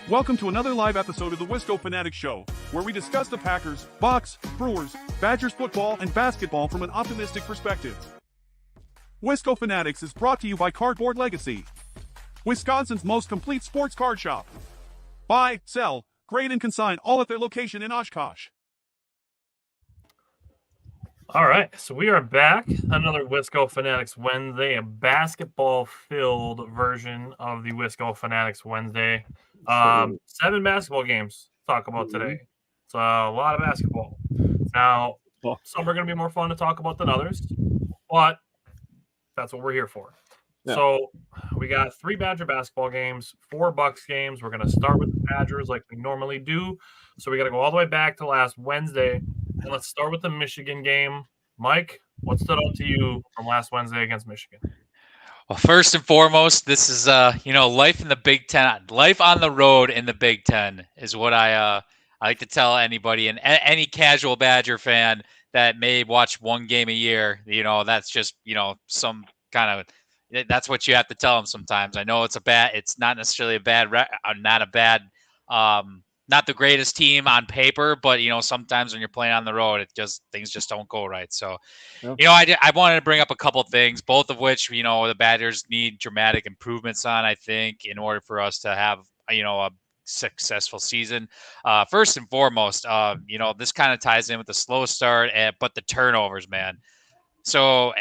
Welcome to another live episode of the Wisco Fanatics Show, where we discuss the Packers, Bucks, Brewers, Badgers football, and basketball from an optimistic perspective. Wisco Fanatics is brought to you by Cardboard Legacy, Wisconsin's most complete sports card shop. Buy, sell, grade, and consign all at their location in Oshkosh. All right, so we are back. Another Wisco Fanatics Wednesday, a basketball-filled version of the Wisco Fanatics Wednesday. 7 basketball games to talk about today. It's a lot of basketball. Now, some are going to be more fun to talk about than others, but that's what we're here for. Yeah. So we got 3 Badger basketball games, 4 Bucks games. We're going to start with the Badgers like we normally do. So we got to go all the way back to last Wednesday. And let's start with the Michigan game. Mike, what stood out to you from last Wednesday against Michigan? Well, first and foremost, this is life in the Big Ten. Life on the road in the Big Ten is what I like to tell anybody, and any casual Badger fan that may watch one game a year. That's just some kind of that's what you have to tell them sometimes. I know it's not necessarily not the greatest team on paper, but sometimes when you're playing on the road, things just don't go right. So, I wanted to bring up a couple of things, both of which the Badgers need dramatic improvements on, I think, in order for us to have a successful season. First and foremost, this kind of ties in with the slow start, but the turnovers, man. So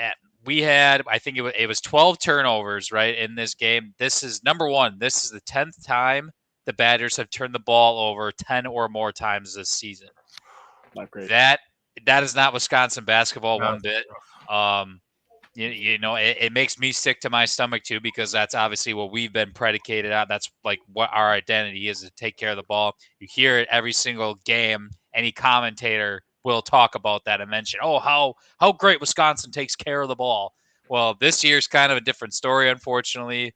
we had, I think it was 12 turnovers, right, in this game. This is number one. This is the 10th time the Badgers have turned the ball over 10 or more times this season. Not great. That is not Wisconsin basketball one bit. It makes me sick to my stomach too, because that's obviously what we've been predicated on. That's like what our identity is, to take care of the ball. You hear it every single game. Any commentator will talk about that and mention, how great Wisconsin takes care of the ball. Well, this year's kind of a different story, unfortunately.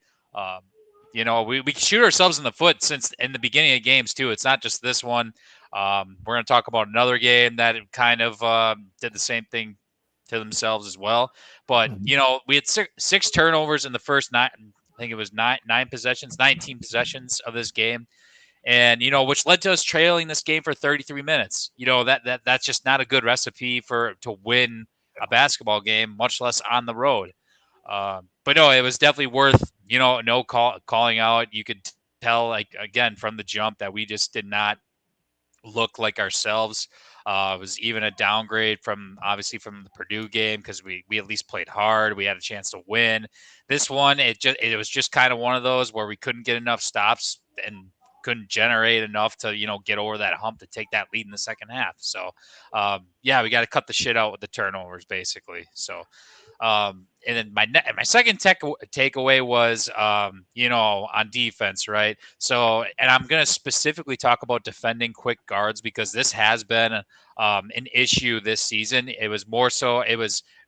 We shoot ourselves in the foot since in the beginning of games too. It's not just this one. We're going to talk about another game that kind of did the same thing to themselves as well. But we had six turnovers in the first 9. I think it was 19 possessions of this game, and which led to us trailing this game for 33 minutes. That's just not a good recipe to win a basketball game, much less on the road. But no, it was definitely worth, calling out. You could tell, again, from the jump that we just did not look like ourselves. It was even a downgrade from the Purdue game, because we at least played hard. We had a chance to win. This one, it was just kind of one of those where we couldn't get enough stops and couldn't generate enough to, get over that hump to take that lead in the second half. So, we got to cut the shit out with the turnovers, basically. So, and then my second takeaway was, on defense, right? So, and I'm going to specifically talk about defending quick guards, because this has been an issue this season. It was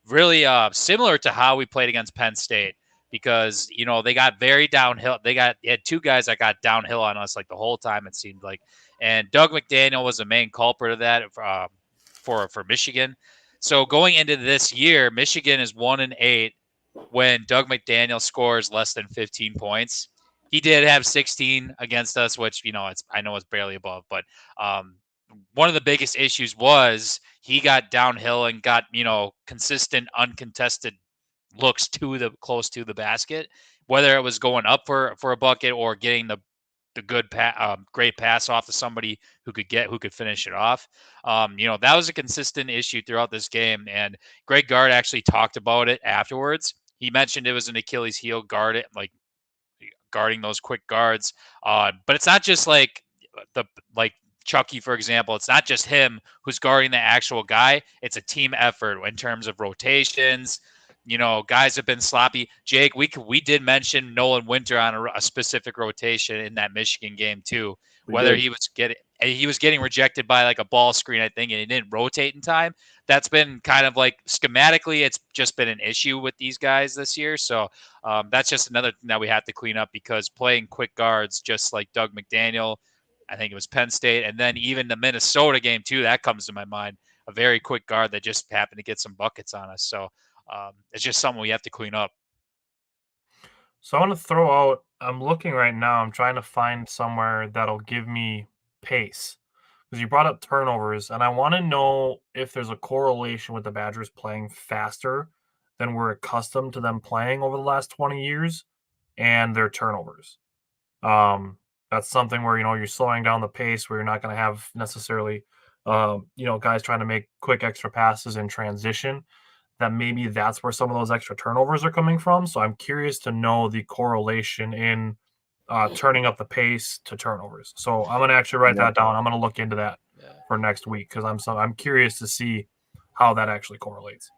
really similar to how we played against Penn State, because, they got very downhill. They had 2 guys that got downhill on us like the whole time, it seemed like. And Doug McDaniel was the main culprit of that for Michigan. So going into this year, Michigan is 1-8 when Doug McDaniel scores less than 15 points. He did have 16 against us, which, I know it's barely above, but one of the biggest issues was he got downhill and got, consistent, uncontested looks close to the basket, whether it was going up for a bucket or getting the good great pass off to somebody who could finish it off. That was a consistent issue throughout this game, and Greg Gard actually talked about it afterwards. He mentioned it was an Achilles heel guarding those quick guards. But it's not just like Chucky, for example. It's not just him who's guarding the actual guy. It's a team effort in terms of rotations. Guys have been sloppy. Jake, we did mention Nolan Winter on a specific rotation in that Michigan game too. He was getting rejected by like a ball screen, I think, and he didn't rotate in time. That's been kind of like schematically, it's just been an issue with these guys this year. So that's just another thing that we have to clean up, because playing quick guards, just like Doug McDaniel, I think it was Penn State, and then even the Minnesota game too, that comes to my mind. A very quick guard that just happened to get some buckets on us. So it's just something we have to clean up. So I want to throw out I'm looking right now. I'm trying to find somewhere that'll give me pace. Because you brought up turnovers, and I want to know if there's a correlation with the Badgers playing faster than we're accustomed to them playing over the last 20 years and their turnovers. That's something where, you're slowing down the pace, where you're not going to have necessarily, guys trying to make quick extra passes in transition, that maybe that's where some of those extra turnovers are coming from. So I'm curious to know the correlation in turning up the pace to turnovers. So I'm going to actually write that down. I'm going to look into that for next week, because I'm curious to see how that actually correlates.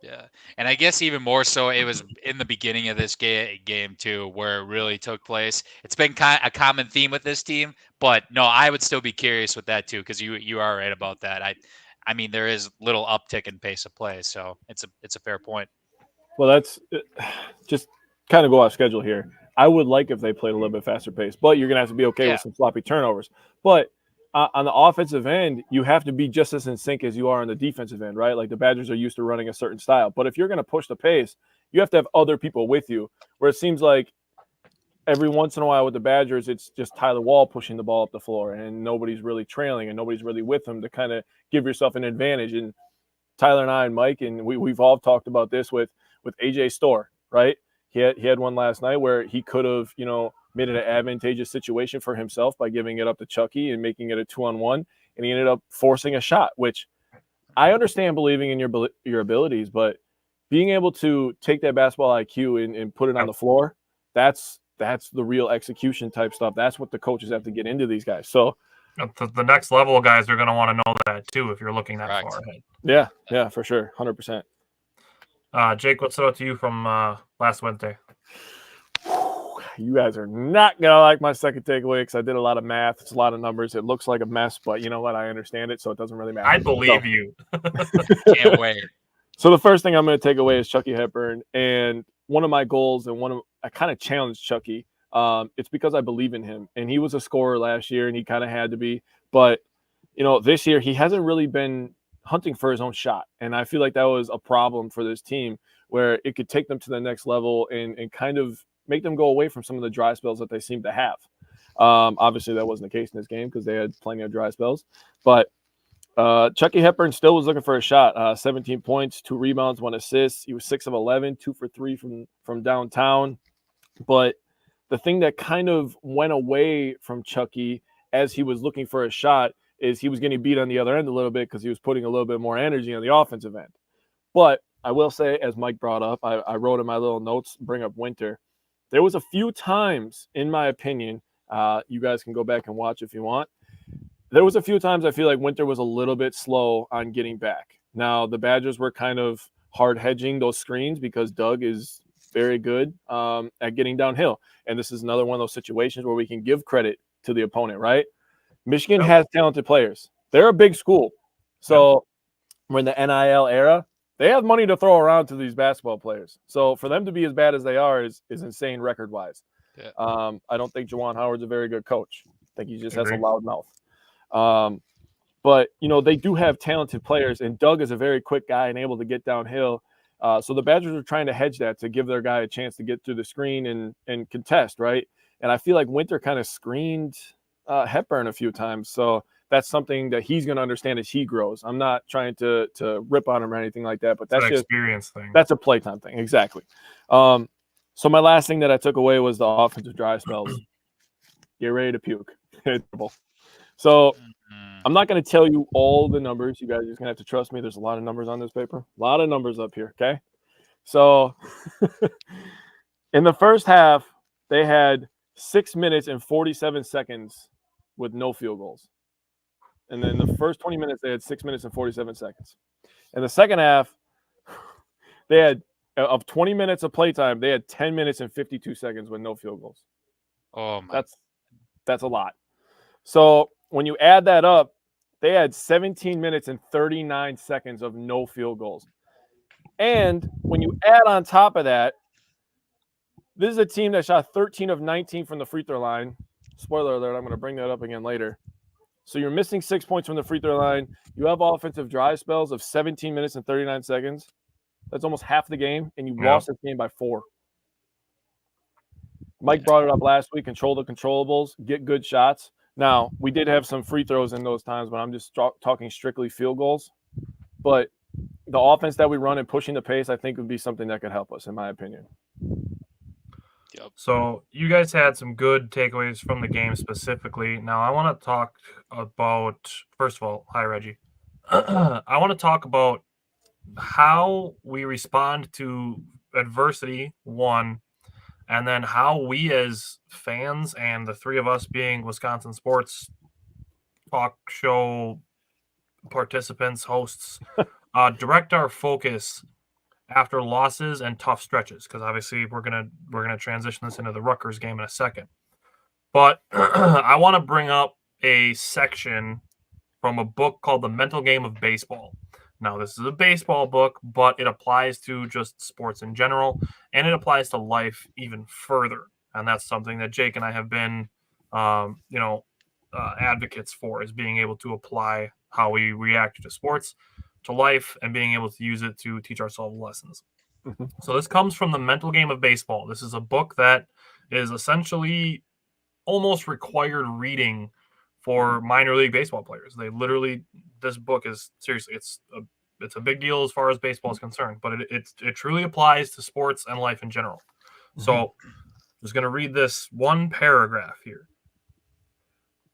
Yeah. And I guess even more so, it was in the beginning of this game too, where it really took place. It's been a common theme with this team, but no, I would still be curious with that too, because you are right about that. I mean, there is little uptick in pace of play, so it's a fair point. Well, that's just kind of go off schedule here. I would like if they played a little bit faster pace, but you're going to have to be okay with some sloppy turnovers. But on the offensive end, you have to be just as in sync as you are on the defensive end, right? Like the Badgers are used to running a certain style. But if you're going to push the pace, you have to have other people with you, where it seems like every once in a while with the Badgers, it's just Tyler Wall pushing the ball up the floor and nobody's really trailing and nobody's really with him to kind of give yourself an advantage. And Tyler and I and Mike, and we've all talked about this with AJ Storr, right? He had one last night where he could have, made it an advantageous situation for himself by giving it up to Chucky and making it a 2-on-1, and he ended up forcing a shot, which I understand believing in your abilities, but being able to take that basketball IQ and put it on the floor, that's the real execution type stuff. That's what the coaches have to get into these guys. So the next level guys are going to want to know that too if you're looking that far ahead. Yeah, for sure, 100%. Jake, what stood out to you from last Wednesday? You guys are not going to like my second takeaway because I did a lot of math. It's a lot of numbers. It looks like a mess, but you know what? I understand it, so it doesn't really matter. I believe you. Can't wait. So the first thing I'm going to take away is Chucky Hepburn. And one of my goals, and I kind of challenged Chucky. It's because I believe in him. And he was a scorer last year, and he kind of had to be. But, this year he hasn't really been hunting for his own shot. And I feel like that was a problem for this team, where it could take them to the next level and kind of make them go away from some of the dry spells that they seem to have. Obviously, that wasn't the case in this game because they had plenty of dry spells. But Chucky Hepburn still was looking for a shot. 17 points, 2 rebounds, 1 assist. He was 6 of 11, 2 for 3 from downtown. But the thing that kind of went away from Chucky as he was looking for a shot is he was getting beat on the other end a little bit because he was putting a little bit more energy on the offensive end. But I will say, as Mike brought up, I wrote in my little notes, bring up Winter. There was a few times, in my opinion, you guys can go back and watch if you want. There was a few times I feel like Winter was a little bit slow on getting back. Now, the Badgers were kind of hard hedging those screens because Doug is very good at getting downhill. And this is another one of those situations where we can give credit to the opponent, right? Michigan has talented players. They're a big school. So we're in the NIL era. They have money to throw around to these basketball players. So for them to be as bad as they are is insane record-wise. Yeah. I don't think Juwan Howard's a very good coach. I think he just has a loud mouth. But, they do have talented players, and Doug is a very quick guy and able to get downhill. So the Badgers are trying to hedge that to give their guy a chance to get through the screen and contest, right? And I feel like Winter kind of screened Hepburn a few times. So that's something that he's going to understand as he grows. I'm not trying to rip on him or anything like that, but that's just experience thing. That's a playtime thing. Exactly. So my last thing that I took away was the offensive dry spells. Get ready to puke. So I'm not going to tell you all the numbers. You guys are just going to have to trust me. There's a lot of numbers on this paper. A lot of numbers up here, okay? So in the first half, they had 6 minutes and 47 seconds with no field goals. And then the first 20 minutes, they had 6 minutes and 47 seconds. In the second half, they had, of 20 minutes of playtime, they had 10 minutes and 52 seconds with no field goals. Oh, my. That's a lot. So when you add that up, they had 17 minutes and 39 seconds of no field goals. And when you add on top of that, this is a team that shot 13 of 19 from the free throw line. Spoiler alert, I'm going to bring that up again later. So you're missing 6 points from the free throw line. You have offensive dry spells of 17 minutes and 39 seconds. That's almost half the game, and you lost this game by 4. Mike brought it up last week. Control the controllables. Get good shots. Now, we did have some free throws in those times, but I'm just talking strictly field goals. But the offense that we run and pushing the pace, I think, would be something that could help us, in my opinion. Yep. So you guys had some good takeaways from the game specifically. Now I want to talk about, first of all, hi Reggie. I want to talk about how we respond to adversity, one, and then how we as fans and the three of us being Wisconsin sports talk show participants, hosts, direct our focus after losses and tough stretches, because obviously we're gonna transition this into the Rutgers game in a second. But I want to bring up a section from a book called The Mental Game of Baseball. Now, this is a baseball book, but it applies to just sports in general, and it applies to life even further. And that's something that Jake and I have been, advocates for, is being able to apply how we react to sports, to life, and being able to use it to teach ourselves lessons. Mm-hmm. So this comes from The Mental Game of Baseball. This is a book that is essentially almost required reading for minor league baseball players. They literally, this book is seriously, it's a big deal as far as baseball is concerned, but it truly applies to sports and life in general. Mm-hmm. So I'm just going to read this one paragraph here.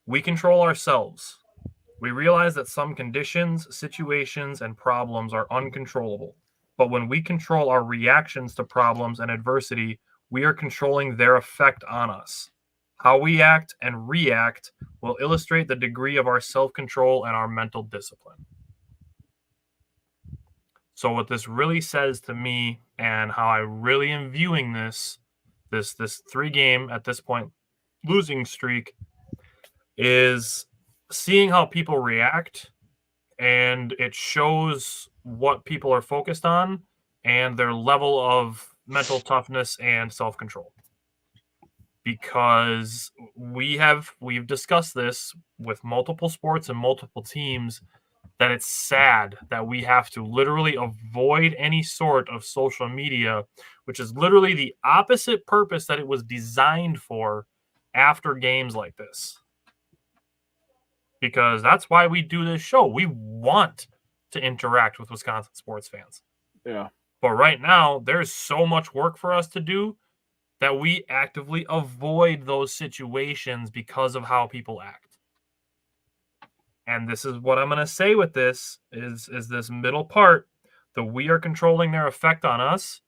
We control ourselves. We realize that some conditions, situations, and problems are uncontrollable. But when we control our reactions to problems and adversity, we are controlling their effect on us. How we act and react will illustrate the degree of our self-control and our mental discipline. So what this really says to me, and how I really am viewing this 3-game, at this point, losing streak, is seeing how people react, and it shows what people are focused on and their level of mental toughness and self-control. Because we've discussed this with multiple sports and multiple teams, that it's sad that we have to literally avoid any sort of social media, which is literally the opposite purpose that it was designed for after games like this. Because that's why we do this show. We want to interact with Wisconsin sports fans. Yeah. But right now, there's so much work for us to do that we actively avoid those situations because of how people act. And this is what I'm going to say with this is this middle part, that we are controlling their effect on us,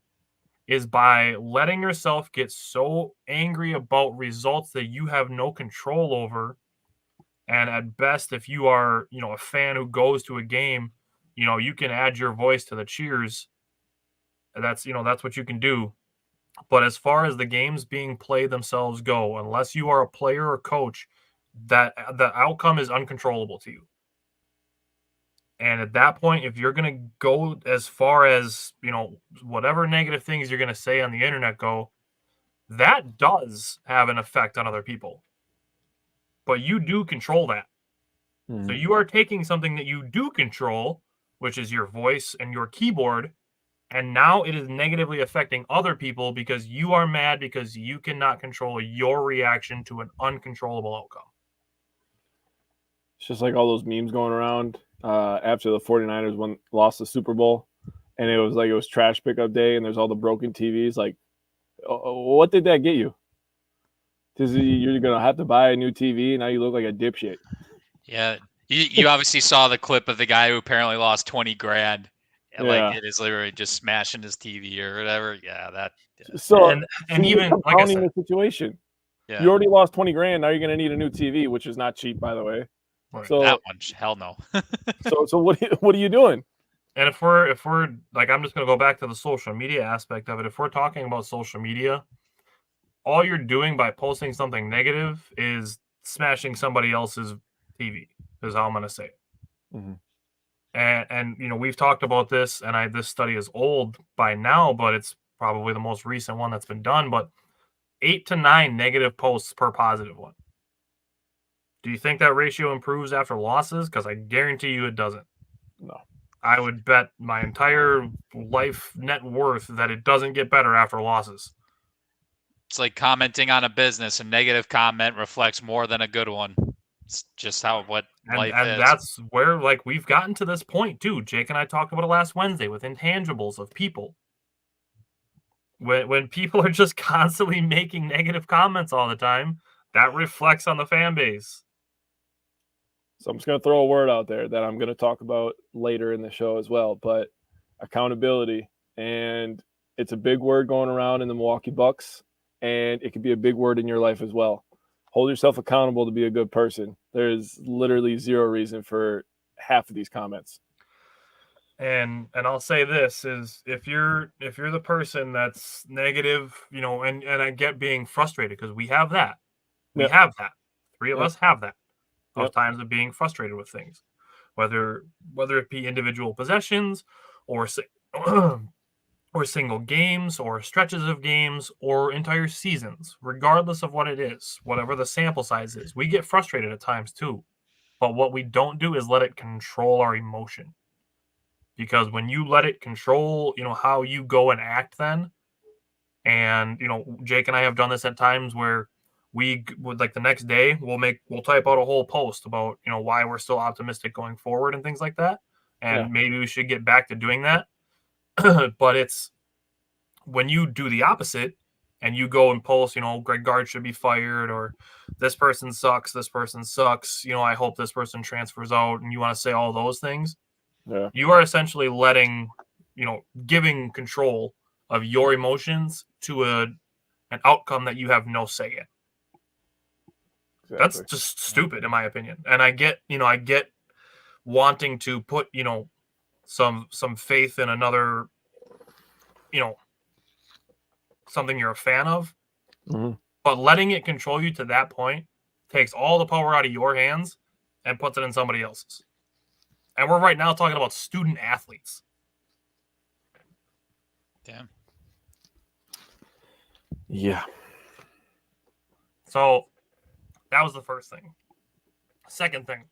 is by letting yourself get so angry about results that you have no control over. And at best, if you are, a fan who goes to a game, you can add your voice to the cheers. That's what you can do. But as far as the games being played themselves go, unless you are a player or coach, that the outcome is uncontrollable to you. And at that point, if you're going to go as far as, whatever negative things you're going to say on the internet go, that does have an effect on other people. But you do control that. Mm-hmm. So you are taking something that you do control, which is your voice and your keyboard, and now it is negatively affecting other people because you are mad because you cannot control your reaction to an uncontrollable outcome. It's just like all those memes going around after the 49ers lost the Super Bowl, and it was trash pickup day, and there's all the broken TVs. Like, what did that get you? Because you're going to have to buy a new TV, and now you look like a dipshit. Yeah. You obviously saw the clip of the guy who apparently lost $20,000. Yeah. Like, it is literally just smashing his TV or whatever. Yeah, that. Yeah. So, and even like I said, the situation. Yeah. You already lost $20,000. Now you're going to need a new TV, which is not cheap, by the way. Right. So that one, hell no. so what are you doing? And if we're like, I'm just going to go back to the social media aspect of it. If we're talking about social media, all you're doing by posting something negative is smashing somebody else's TV, is how I'm going to say it. Mm-hmm. And we've talked about this, and this study is old by now, but it's probably the most recent one that's been done. But 8 to 9 negative posts per positive one. Do you think that ratio improves after losses? Because I guarantee you it doesn't. No. I would bet my entire life net worth that it doesn't get better after losses. It's like commenting on a business. A negative comment reflects more than a good one. It's just what life And is. that's where, like, we've gotten to this point too. Jake and I talked about it last Wednesday with intangibles of people. When people are just constantly making negative comments all the time, that reflects on the fan base. So I'm just going to throw a word out there that I'm going to talk about later in the show as well, but accountability. And it's a big word going around in the Milwaukee Bucks, and it could be a big word in your life as well. Hold yourself accountable to be a good person. There's literally zero reason for half of these comments. And I'll say this is if you're the person that's negative, and I get being frustrated because we have that. We Yep. have that. Three of Yep. us have that. Those Yep. times of being frustrated with things. Whether it be individual possessions or or single games or stretches of games or entire seasons, regardless of what it is, whatever the sample size is. We get frustrated at times too. But what we don't do is let it control our emotion. Because when you let it control, how you go and act then, and, Jake and I have done this at times where we would, like, the next day, we'll type out a whole post about, why we're still optimistic going forward and things like that. And maybe we should get back to doing that. But it's when you do the opposite and you go and post, Greg Gard should be fired, or this person sucks, I hope this person transfers out, and you want to say all those things. Yeah. You are essentially letting, giving control of your emotions to an outcome that you have no say in. Exactly. That's just stupid, in my opinion. And I get wanting to put, some faith in another, something you're a fan of. Mm-hmm. But letting it control you to that point takes all the power out of your hands and puts it in somebody else's. And we're right now talking about student athletes. Damn. Yeah. So that was the first thing. Second thing,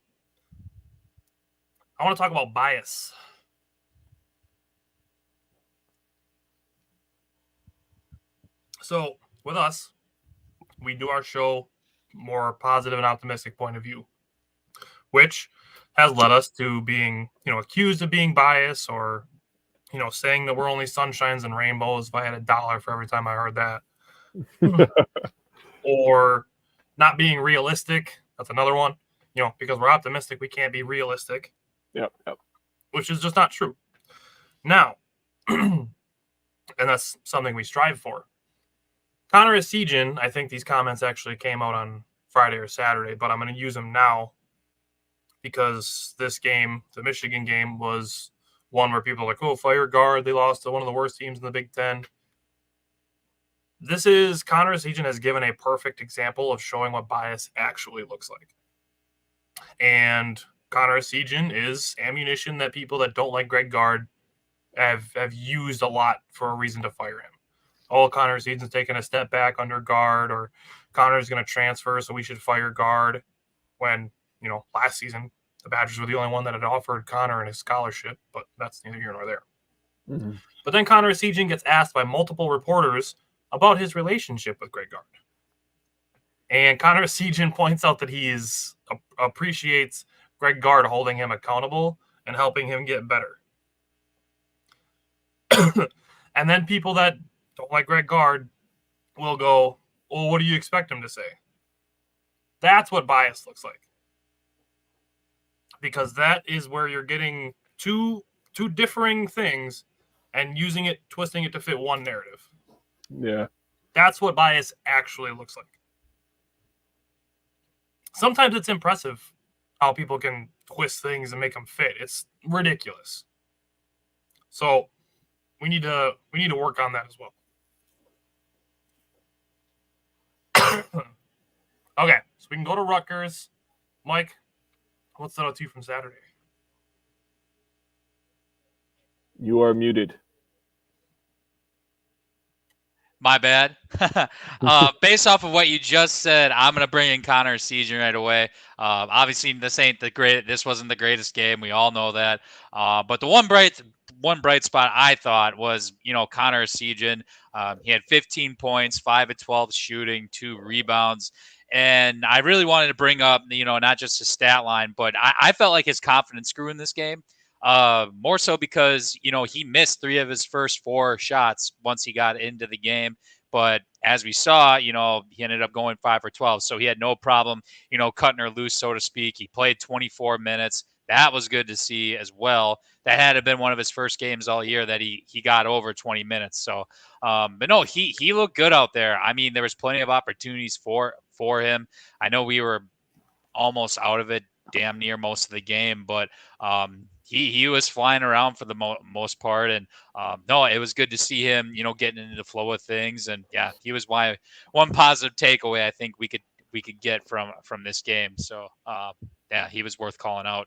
I want to talk about bias. So with us, we do our show more positive and optimistic point of view, which has led us to being, accused of being biased, or, saying that we're only sunshines and rainbows if I had $1 for every time I heard that. Or not being realistic. That's another one. Because we're optimistic, we can't be realistic. Yep. Which is just not true. Now, and that's something we strive for. Connor Essegian, I think these comments actually came out on Friday or Saturday, but I'm going to use them now because this game, the Michigan game, was one where people are like, oh, fire Gard. They lost to one of the worst teams in the Big Ten. This is Connor Essegian has given a perfect example of showing what bias actually looks like. And Connor Essegian is ammunition that people that don't like Greg Gard have used a lot for a reason to fire him. Oh, Connor Essegian's taking a step back under Gard, or Connor's going to transfer, so we should fire Gard. When, last season, the Badgers were the only one that had offered Connor a scholarship, but that's neither here nor there. Mm-hmm. But then Connor Essegian gets asked by multiple reporters about his relationship with Greg Gard. And Connor Essegian points out that he appreciates Greg Gard holding him accountable and helping him get better. And then people that don't like Greg Gard will go, well, what do you expect him to say? That's what bias looks like. Because that is where you're getting two differing things and twisting it to fit one narrative. Yeah. That's what bias actually looks like. Sometimes it's impressive how people can twist things and make them fit. It's ridiculous. So we need to work on that as well. Okay, so we can go to Rutgers. Mike, what's that out to you from Saturday? You are muted. My bad. Based off of what you just said, I'm going to bring in Connor Essegian right away. Obviously, this wasn't the greatest game. We all know that. But the one bright one bright spot I thought was, Connor Essegian. He had 15 points, 5 of 12 shooting, 2 rebounds. And I really wanted to bring up, not just his stat line, but I felt like his confidence grew in this game. More so because, he missed 3 of his first 4 shots once he got into the game. But as we saw, he ended up going 5 for 12. So he had no problem, cutting her loose, so to speak. He played 24 minutes. That was good to see as well. That had been one of his first games all year that he got over 20 minutes. So, but no, he looked good out there. I mean, there was plenty of opportunities for him. I know we were almost out of it damn near most of the game, but he was flying around for the most part. And no, it was good to see him, getting into the flow of things. And yeah, he was one positive takeaway I think we could get from this game. So yeah, he was worth calling out.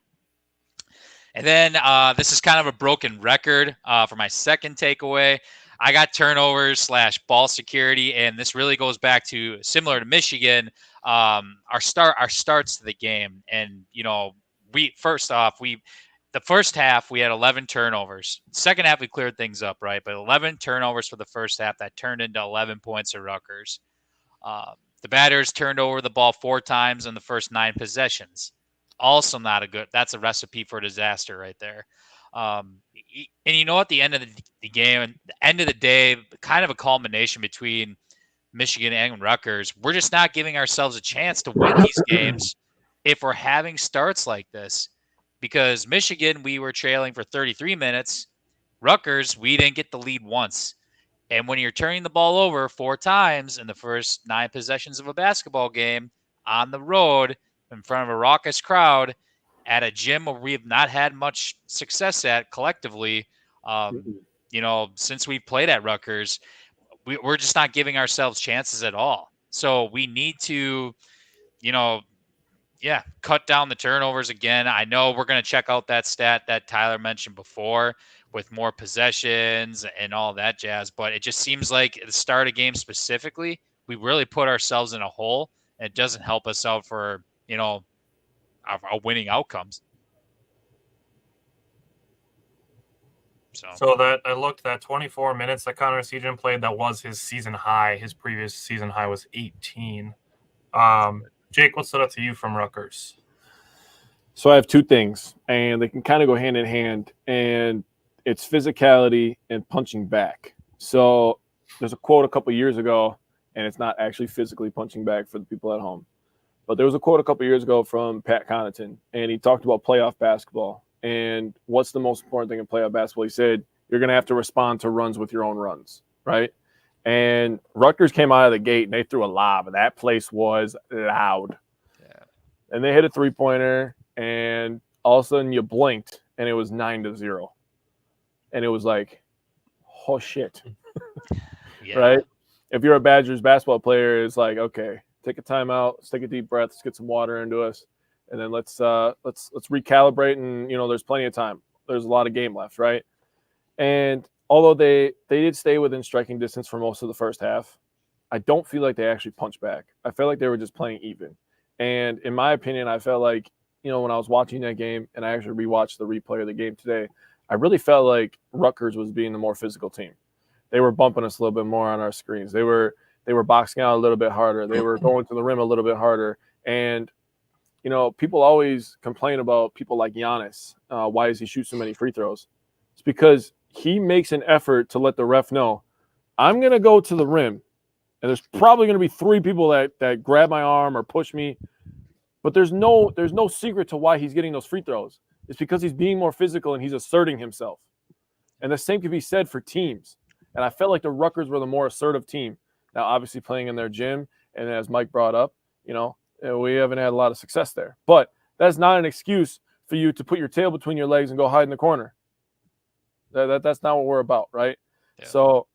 And then this is kind of a broken record for my second takeaway. I got turnovers / ball security, and this really goes back to similar to Michigan, our starts to the game. And the first half we had 11 turnovers. Second half we cleared things up, right? But 11 turnovers for the first half that turned into 11 points of Rutgers. The batters turned over the ball 4 times in the first 9 possessions. Also not a good. That's a recipe for disaster right there. And at the end of the game, the end of the day, kind of a culmination between Michigan and Rutgers. We're just not giving ourselves a chance to win these games if we're having starts like this. Because Michigan, we were trailing for 33 minutes. Rutgers, we didn't get the lead once. And when you're turning the ball over 4 times in the first 9 possessions of a basketball game on the road in front of a raucous crowd at a gym where we have not had much success at collectively, since we've played at Rutgers, we're just not giving ourselves chances at all. So we need to, cut down the turnovers again. I know we're going to check out that stat that Tyler mentioned before with more possessions and all that jazz, but it just seems like at the start of game specifically, we really put ourselves in a hole, and it doesn't help us out for, our winning outcomes. So that I looked at 24 minutes that Connor Essegian played. That was his season high. His previous season high was 18. Jake, what stood out to you from Rutgers? So I have 2 things, and they can kind of go hand in hand, and it's physicality and punching back. So there's a quote a couple years ago, and it's not actually physically punching back for the people at home. But there was a quote a couple years ago from Pat Connaughton, and he talked about playoff basketball. And what's the most important thing in playoff basketball? He said, you're going to have to respond to runs with your own runs, right? And Rutgers came out of the gate, and they threw a lob, and that place was loud. Yeah. And they hit a 3-pointer, and all of a sudden you blinked, and it was 9-0. And it was like, oh, shit. Yeah. Right? If you're a Badgers basketball player, it's like, okay, take a timeout, let's take a deep breath, let's get some water into us, and then let's recalibrate. And there's plenty of time. There's a lot of game left, right? And although they did stay within striking distance for most of the first half, I don't feel like they actually punched back. I felt like they were just playing even. And in my opinion, I felt like when I was watching that game, and I actually rewatched the replay of the game today, I really felt like Rutgers was being the more physical team. They were bumping us a little bit more on our screens. They were boxing out a little bit harder. They were going to the rim a little bit harder. And, people always complain about people like Giannis. Why does he shoot so many free throws? It's because he makes an effort to let the ref know, I'm going to go to the rim, and there's probably going to be 3 people that grab my arm or push me. But there's no secret to why he's getting those free throws. It's because he's being more physical and he's asserting himself. And the same can be said for teams. And I felt like the Rutgers were the more assertive team. Now, obviously playing in their gym, and as Mike brought up, we haven't had a lot of success there. But that's not an excuse for you to put your tail between your legs and go hide in the corner. That's not what we're about, right? Yeah. So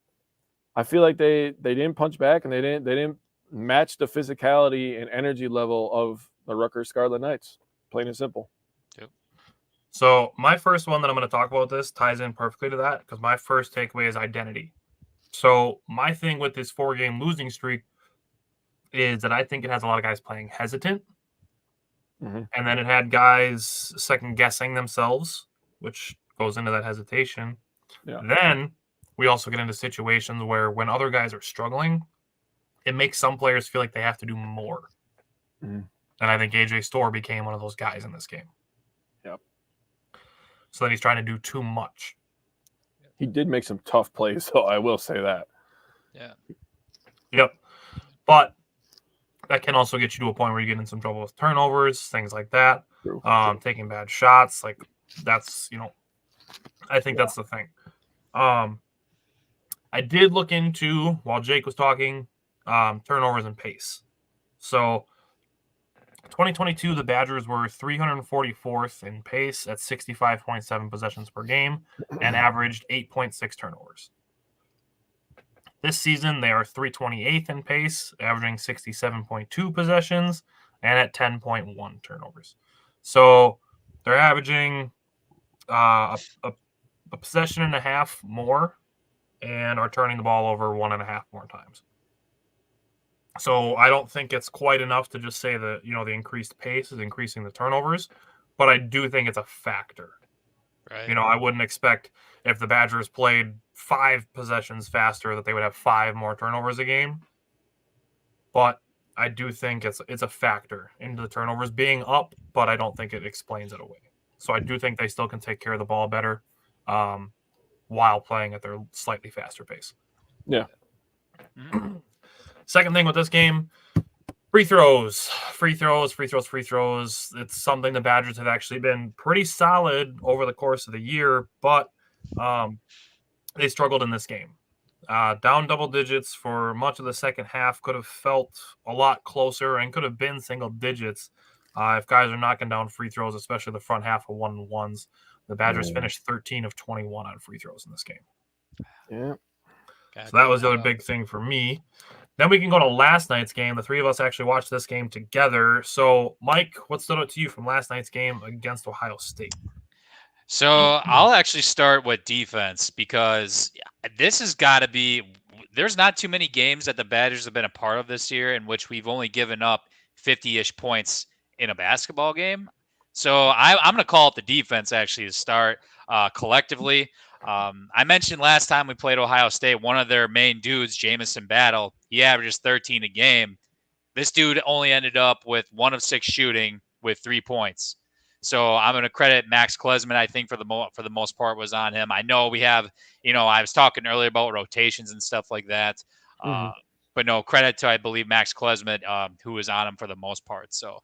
I feel like they didn't punch back, and they didn't match the physicality and energy level of the Rutgers Scarlet Knights. Plain and simple. Yep. So my first one that I'm going to talk about this ties in perfectly to that, because my first takeaway is identity. So my thing with this 4-game losing streak is that I think it has a lot of guys playing hesitant. Mm-hmm. And then it had guys second-guessing themselves, which goes into that hesitation. Yeah. Then we also get into situations where when other guys are struggling, it makes some players feel like they have to do more. Mhm. And I think AJ Storr became one of those guys in this game. Yep. So then he's trying to do too much. He did make some tough plays, though. I will say that. Yeah. Yep. But that can also get you to a point where you get in some trouble with turnovers, things like that. True. Taking bad shots. Like that's, I think that's the thing. I did look into, while Jake was talking, turnovers and pace. So 2022, the Badgers were 344th in pace at 65.7 possessions per game and averaged 8.6 turnovers. This season, they are 328th in pace, averaging 67.2 possessions and at 10.1 turnovers. So they're averaging a possession and a half more and are turning the ball over 1.5 more times. So I don't think it's quite enough to just say that, the increased pace is increasing the turnovers, but I do think it's a factor. Right. I wouldn't expect if the Badgers played 5 possessions faster that they would have 5 more turnovers a game. But I do think it's a factor into the turnovers being up, but I don't think it explains it away. So I do think they still can take care of the ball better while playing at their slightly faster pace. Yeah. Mhm. Second thing with this game, free throws. It's something the Badgers have actually been pretty solid over the course of the year, but they struggled in this game. Down double digits for much of the second half, could have felt a lot closer and could have been single digits if guys are knocking down free throws, especially the front half of 1-on-1s. The Badgers finished 13 of 21 on free throws in this game. Yeah. So that was the other big thing for me. Then we can go to last night's game. The three of us actually watched this game together. So, Mike, what stood out to you from last night's game against Ohio State? So I'll actually start with defense because this has got to be – there's not too many games that the Badgers have been a part of this year in which we've only given up 50-ish points in a basketball game. So I'm going to call it the defense actually to start collectively. I mentioned last time we played Ohio State, one of their main dudes, Jamison Battle, he averages 13 a game. This dude only ended up with 1 of 6 shooting with 3 points. So I'm going to credit Max Klesman, I think, for the most part was on him. I know we have, I was talking earlier about rotations and stuff like that. But no, credit to, I believe, Max Klesman, who was on him for the most part. So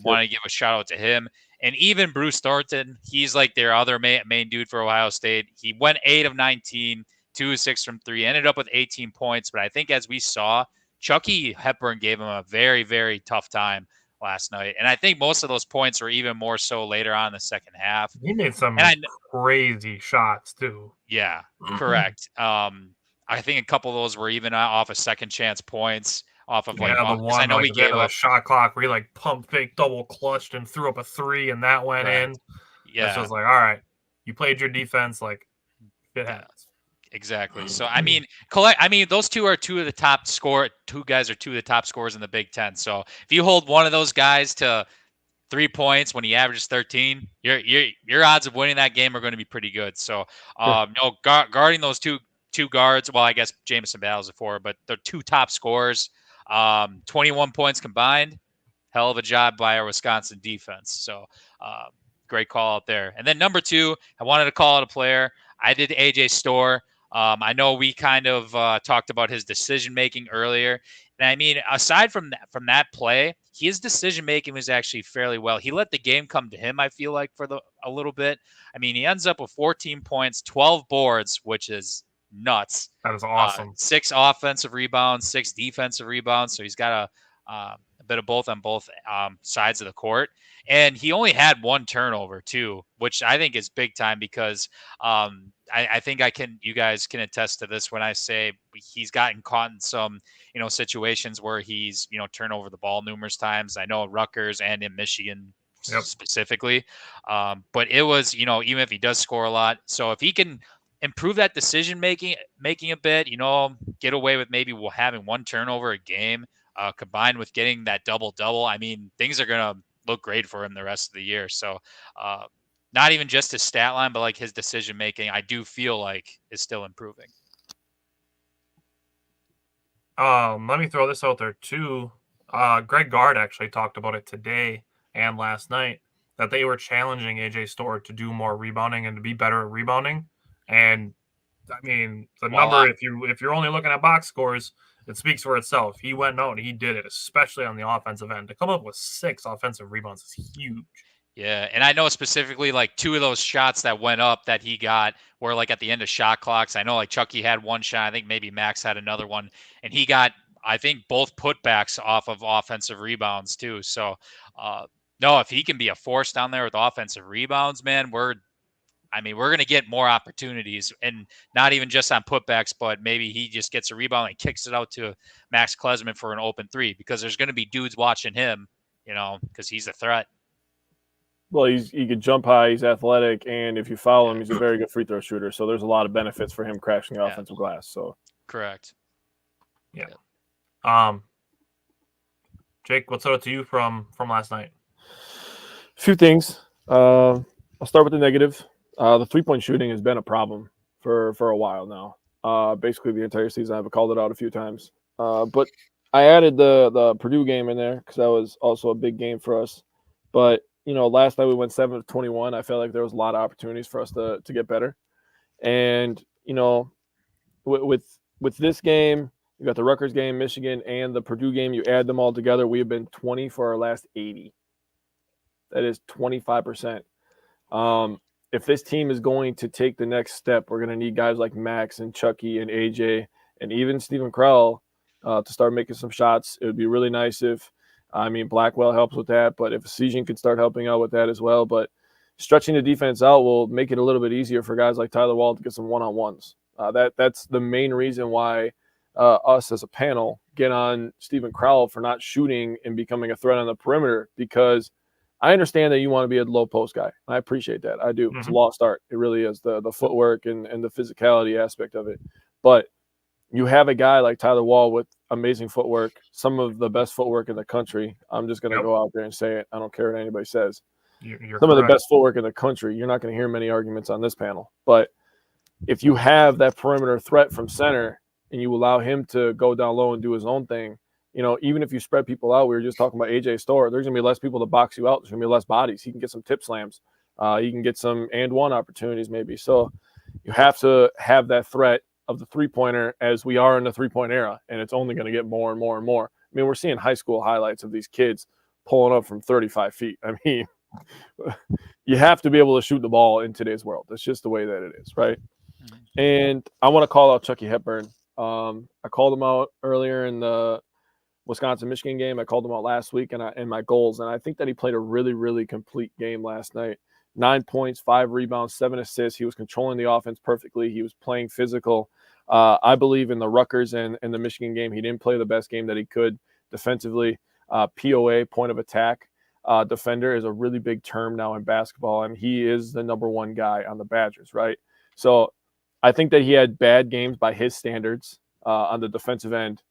want to give a shout out to him. And even Bruce Thornton, he's like their other main dude for Ohio State. He went 8 of 19, 2 of 6 from 3, ended up with 18 points. But I think as we saw, Chucky Hepburn gave him a very, very tough time last night. And I think most of those points were even more so later on in the second half. He made some crazy shots, too. Yeah, correct. I think a couple of those were even off of second chance points. Off of the one, I know we gave up a shot clock where he pump fake double clutched and threw up a 3 and that went in. Yeah, it's just all right, you played your defense, it happens. Exactly. So I mean, those two guys are 2 of the top scorers in the Big Ten. So if you hold one of those guys to 3 points when he averages 13, your odds of winning that game are going to be pretty good. So guarding those two guards. Well, I guess Jamison Battle's a 4, but they're 2 top scorers. 21 points combined. Hell of a job by our Wisconsin defense. So great call out there. And then number 2, I wanted to call out a player. I did AJ Storr. I know we kind of talked about his decision making earlier. And I mean, aside from that play, his decision making was actually fairly well. He let the game come to him, I feel like, a little bit. I mean, he ends up with 14 points, 12 boards, which is nuts. That is awesome. 6 offensive rebounds, 6 defensive rebounds. So he's got a bit of both on both sides of the court. And he only had 1 turnover too, which I think is big time because I think you guys can attest to this when I say he's gotten caught in some, situations where he's, turned over the ball numerous times. I know at Rutgers and in Michigan specifically. But it was, even if he does score a lot. So if he can improve that decision making a bit, get away with maybe having 1 turnover a game, combined with getting that double-double, I mean, things are going to look great for him the rest of the year. So not even just his stat line, but like his decision making, I do feel like is still improving. Let me throw this out there too. Greg Gard actually talked about it today and last night that they were challenging AJ Storr to do more rebounding and to be better at rebounding. And I mean, the number, if you're only looking at box scores, it speaks for itself. He went out and he did it, especially on the offensive end. To come up with 6 offensive rebounds is huge. Yeah, and I know specifically like 2 of those shots that went up that he got were like at the end of shot clocks. I know like Chucky had one shot. I think maybe Max had another one, and he got, I think, both putbacks off of offensive rebounds too. So, no, if he can be a force down there with offensive rebounds, man, we're going to get more opportunities, and not even just on putbacks, but maybe he just gets a rebound and kicks it out to Max Klesman for an open 3, because there's going to be dudes watching him, because he's a threat. Well, he could jump high, he's athletic, and if you follow him, he's a very good free throw shooter. So there's a lot of benefits for him crashing the offensive glass. So correct. Yeah. Jake, what's up to you from last night? A few things. I'll start with the negative. The 3-point shooting has been a problem for a while now. Basically the entire season. I've called it out a few times. But I added the Purdue game in there because that was also a big game for us. But last night we went 7 of 21. I felt like there was a lot of opportunities for us to get better. And, with this game, you got the Rutgers game, Michigan, and the Purdue game. You add them all together, we have been 20 for our last 80. That is 25%. If this team is going to take the next step, we're going to need guys like Max and Chucky and AJ and even Stephen Crowell to start making some shots. It would be really nice if Blackwell helps with that, but if Sejan could start helping out with that as well. But stretching the defense out will make it a little bit easier for guys like Tyler Wall to get some one-on-ones. That's the main reason why us as a panel get on Stephen Crowell for not shooting and becoming a threat on the perimeter, because I understand that you want to be a low post guy. I appreciate that. I do. Mm-hmm. It's a lost art. It really is, the footwork and the physicality aspect of it. But you have a guy like Tyler Wall with amazing footwork, some of the best footwork in the country. I'm just going to go out there and say it. I don't care what anybody says. You're some correct. of the best footwork in the country. You're not going to hear many arguments on this panel. But if you have that perimeter threat from center and you allow him to go down low and do his own thing, even if you spread people out, we were just talking about AJ Storr, there's going to be less people to box you out. There's going to be less bodies. He can get some tip slams. He can get some and one opportunities maybe. So you have to have that threat of the three-pointer as we are in the three-point era, and it's only going to get more and more and more. I mean, we're seeing high school highlights of these kids pulling up from 35 feet. I mean, you have to be able to shoot the ball in today's world. That's just the way that it is, right? Mm-hmm. And I want to call out Chucky Hepburn. I called him out earlier in the Wisconsin-Michigan game. I called him out last week in my goals, and I think that he played a really, really complete game last night. 9 points, 5 rebounds, 7 assists. He was controlling the offense perfectly. He was playing physical. I believe in the Rutgers and the Michigan game, he didn't play the best game that he could defensively. POA, point of attack, defender is a really big term now in basketball, and he is the number one guy on the Badgers, right? So I think that he had bad games by his standards on the defensive end,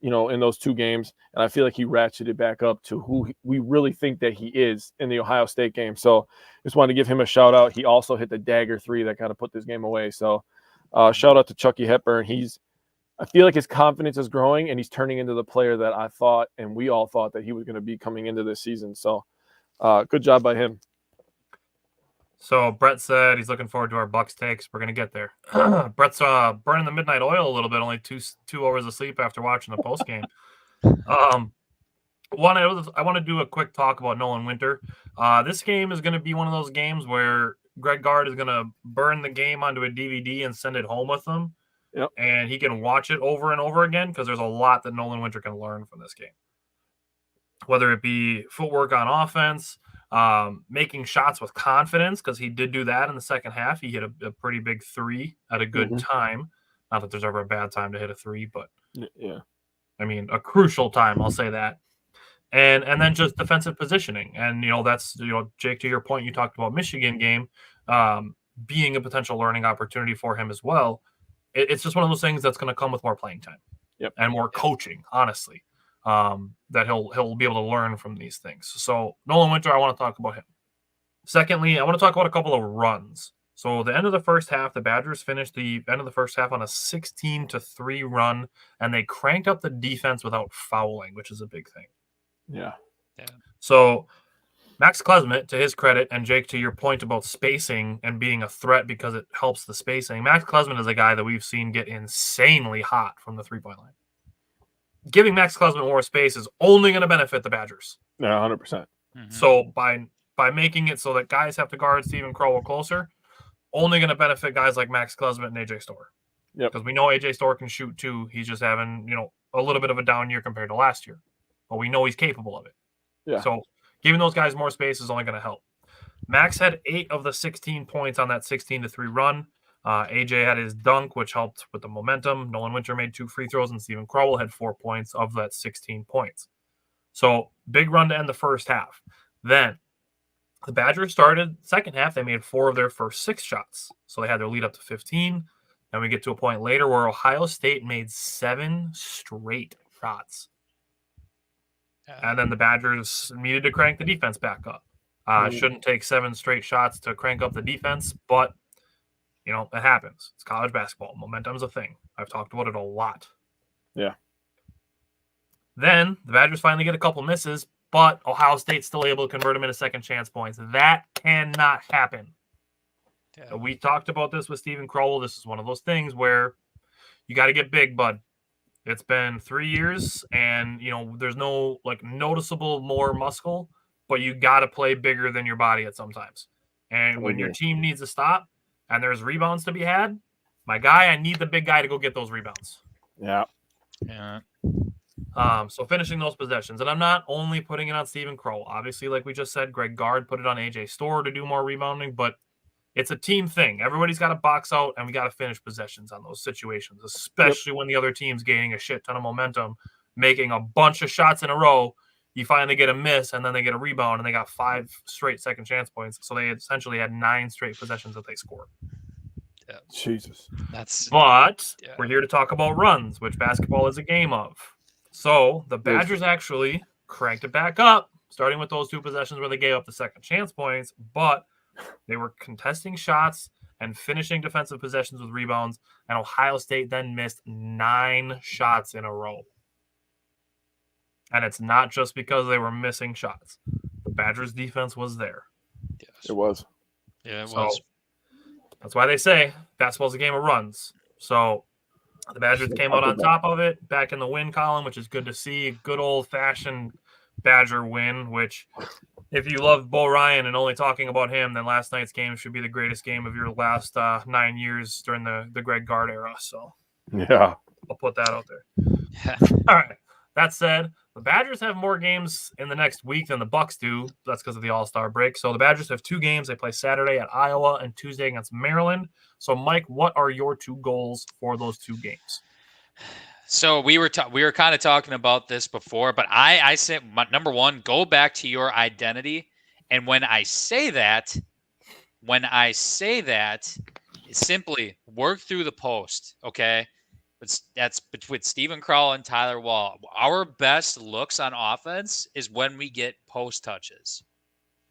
in those 2 games. And I feel like he ratcheted back up to who we really think that he is in the Ohio State game. So just wanted to give him a shout out. He also hit the dagger 3 that kind of put this game away. So shout out to Chucky Hepburn. I feel like his confidence is growing and he's turning into the player that I thought and we all thought that he was going to be coming into this season. So good job by him. So Brett said he's looking forward to our Bucks takes. We're going to get there. Brett's burning the midnight oil a little bit, only two hours of sleep after watching the post game. I want to do a quick talk about Nolan Winter. This game is going to be one of those games where Greg Gard is going to burn the game onto a DVD and send it home with him. Yep. And he can watch it over and over again because there's a lot that Nolan Winter can learn from this game. Whether it be footwork on offense, making shots with confidence, because he did do that in the second half. He hit a pretty big 3 at a good time. Not that there's ever a bad time to hit a 3, but yeah, I mean a crucial time. I'll say that. And then just defensive positioning, and that's Jake, to your point, you talked about Michigan game being a potential learning opportunity for him as well. It's just one of those things that's going to come with more playing time, and more coaching, honestly. That he'll be able to learn from these things. So Nolan Winter, I want to talk about him. Secondly, I want to talk about a couple of runs. So the end of the first half, the Badgers finished the end of the first half on a 16-3 run, and they cranked up the defense without fouling, which is a big thing. Yeah. So Max Klesmit, to his credit, and Jake, to your point about spacing and being a threat because it helps the spacing, Max Klesmit is a guy that we've seen get insanely hot from the three-point line. Giving Max Klesmit more space is only going to benefit the Badgers. Yeah, 100%. So by making it so that guys have to guard Stephen Crowell closer, only going to benefit guys like Max Klesmit and AJ Storr. Yep. Because we know AJ Storr can shoot too. He's just having, a little bit of a down year compared to last year. But we know he's capable of it. Yeah. So giving those guys more space is only going to help. Max had 8 of the 16 points on that 16-3 run. AJ had his dunk, which helped with the momentum. Nolan Winter made 2 free throws, and Stephen Crowell had 4 points of that 16 points. So big run to end the first half. Then the Badgers started second half. They made 4 of their first 6 shots. So they had their lead up to 15. And we get to a point later where Ohio State made 7 straight shots. And then the Badgers needed to crank the defense back up. Shouldn't take 7 straight shots to crank up the defense, but, it happens. It's college basketball. Momentum's a thing. I've talked about it a lot. Yeah. Then the Badgers finally get a couple misses, but Ohio State's still able to convert them into second chance points. That cannot happen. Yeah. We talked about this with Stephen Crowell. This is one of those things where you got to get big, bud. It's been 3 years, and, there's no, noticeable more muscle, but you got to play bigger than your body at sometimes. And when your team needs to stop and there's rebounds to be had, my guy, I need the big guy to go get those rebounds. Yeah. Yeah. So finishing those possessions. And I'm not only putting it on Stephen Crowell. Obviously, like we just said, Greg Gard put it on AJ Storr to do more rebounding, but it's a team thing. Everybody's got to box out, and we got to finish possessions on those situations, especially when the other team's gaining a shit ton of momentum, making a bunch of shots in a row. You finally get a miss, and then they get a rebound, and they got 5 straight second chance points. So they essentially had 9 straight possessions that they scored. Yeah. Jesus. But we're here to talk about runs, which basketball is a game of. So the Badgers actually cranked it back up, starting with those 2 possessions where they gave up the second chance points, but they were contesting shots and finishing defensive possessions with rebounds, and Ohio State then missed 9 shots in a row. And it's not just because they were missing shots. The Badgers' defense was there. Yes. It was. Yeah, it was. That's why they say basketball's a game of runs. So the Badgers came out on top of it, back in the win column, which is good to see. Good old-fashioned Badger win, which if you love Bo Ryan and only talking about him, then last night's game should be the greatest game of your last 9 years during the Greg Gard era. So yeah, I'll put that out there. All right. That said, the Badgers have more games in the next week than the Bucks do. That's because of the All-Star break. So the Badgers have 2 games. They play Saturday at Iowa and Tuesday against Maryland. So, Mike, what are your 2 goals for those 2 games? So we were kind of talking about this before, but I said, number 1, go back to your identity. And when I say that, simply work through the post, okay? That's with Stephen Crowell and Tyler Wall. Our best looks on offense is when we get post touches.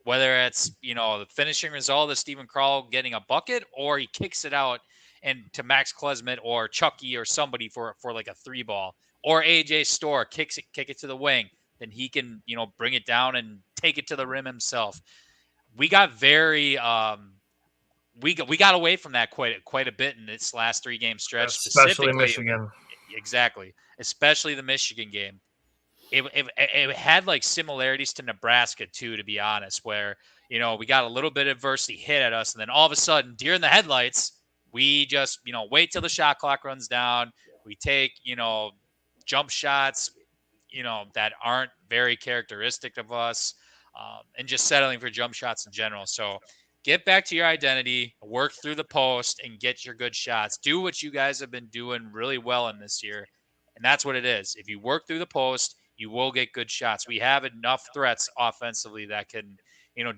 Whether it's, the finishing result of Stephen Crowell getting a bucket, or he kicks it out and to Max Klesmit or Chucky or somebody for like a 3 ball, or AJ Storr kick it to the wing, then he can, bring it down and take it to the rim himself. We got very we got away from that quite a bit in this last 3-game stretch, especially Michigan. Exactly, especially the Michigan game. It had like similarities to Nebraska too, to be honest, where we got a little bit of adversity hit at us, and then all of a sudden, deer in the headlights, we just wait till the shot clock runs down. We take jump shots that aren't very characteristic of us, and just settling for jump shots in general. So get back to your identity, work through the post, and get your good shots. Do what you guys have been doing really well in this year, and that's what it is. If you work through the post, you will get good shots. We have enough threats offensively that can,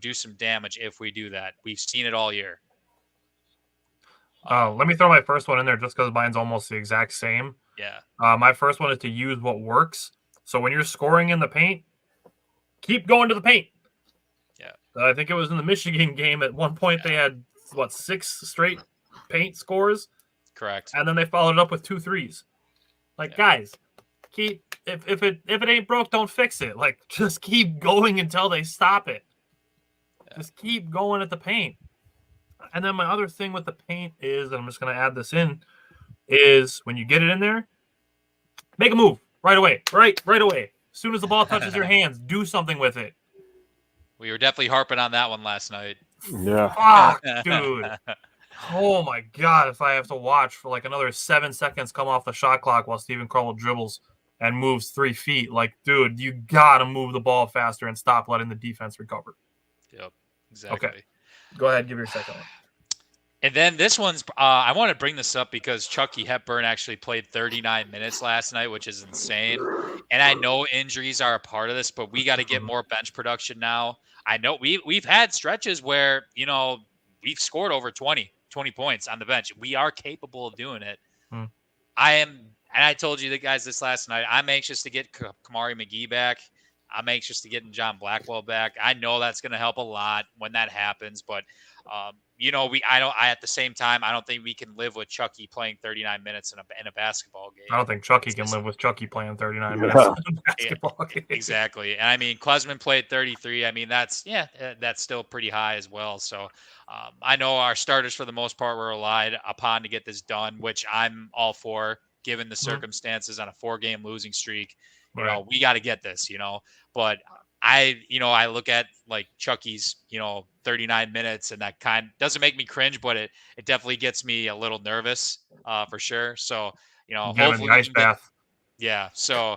do some damage if we do that. We've seen it all year. Let me throw my first one in there just because mine's almost the exact same. Yeah. My first one is to use what works. So when you're scoring in the paint, keep going to the paint. Yeah. I think it was in the Michigan game. At one point, they had, 6 straight paint scores? Correct. And then they followed it up with 2 threes. Like, guys, if it ain't broke, don't fix it. Like, just keep going until they stop it. Yeah. Just keep going at the paint. And then my other thing with the paint is, and I'm just going to add this in, is when you get it in there, make a move right away. Right away. As soon as the ball touches your hands, do something with it. We were definitely harping on that one last night. Yeah. Fuck, dude. Oh, my God. If I have to watch for like another 7 seconds come off the shot clock while Steven Crowell dribbles and moves 3 feet, like, dude, you got to move the ball faster and stop letting the defense recover. Yep, exactly. Okay. Go ahead. Give your second one. And then this one's, I want to bring this up because Chucky Hepburn actually played 39 minutes last night, which is insane. And I know injuries are a part of this, but we got to get more bench production now. I know we've had stretches where, we've scored over 20 points on the bench. We are capable of doing it. And I told you the guys this last night, I'm anxious to get Kamari McGee back. I'm anxious to get John Blackwell back. I know that's going to help a lot when that happens, but at the same time, I don't think we can live with Chucky playing 39 minutes in a basketball game. I don't think Chucky can live with Chucky playing 39 minutes in a basketball game. Exactly. And I mean, Klesman played 33. I mean, that's still pretty high as well. So I know our starters for the most part were relied upon to get this done, which I'm all for given the circumstances on a 4-game losing streak. We got to get this, but I look at like Chucky's, 39 minutes and that doesn't make me cringe, but it definitely gets me a little nervous for sure. So, hopefully ice bath. So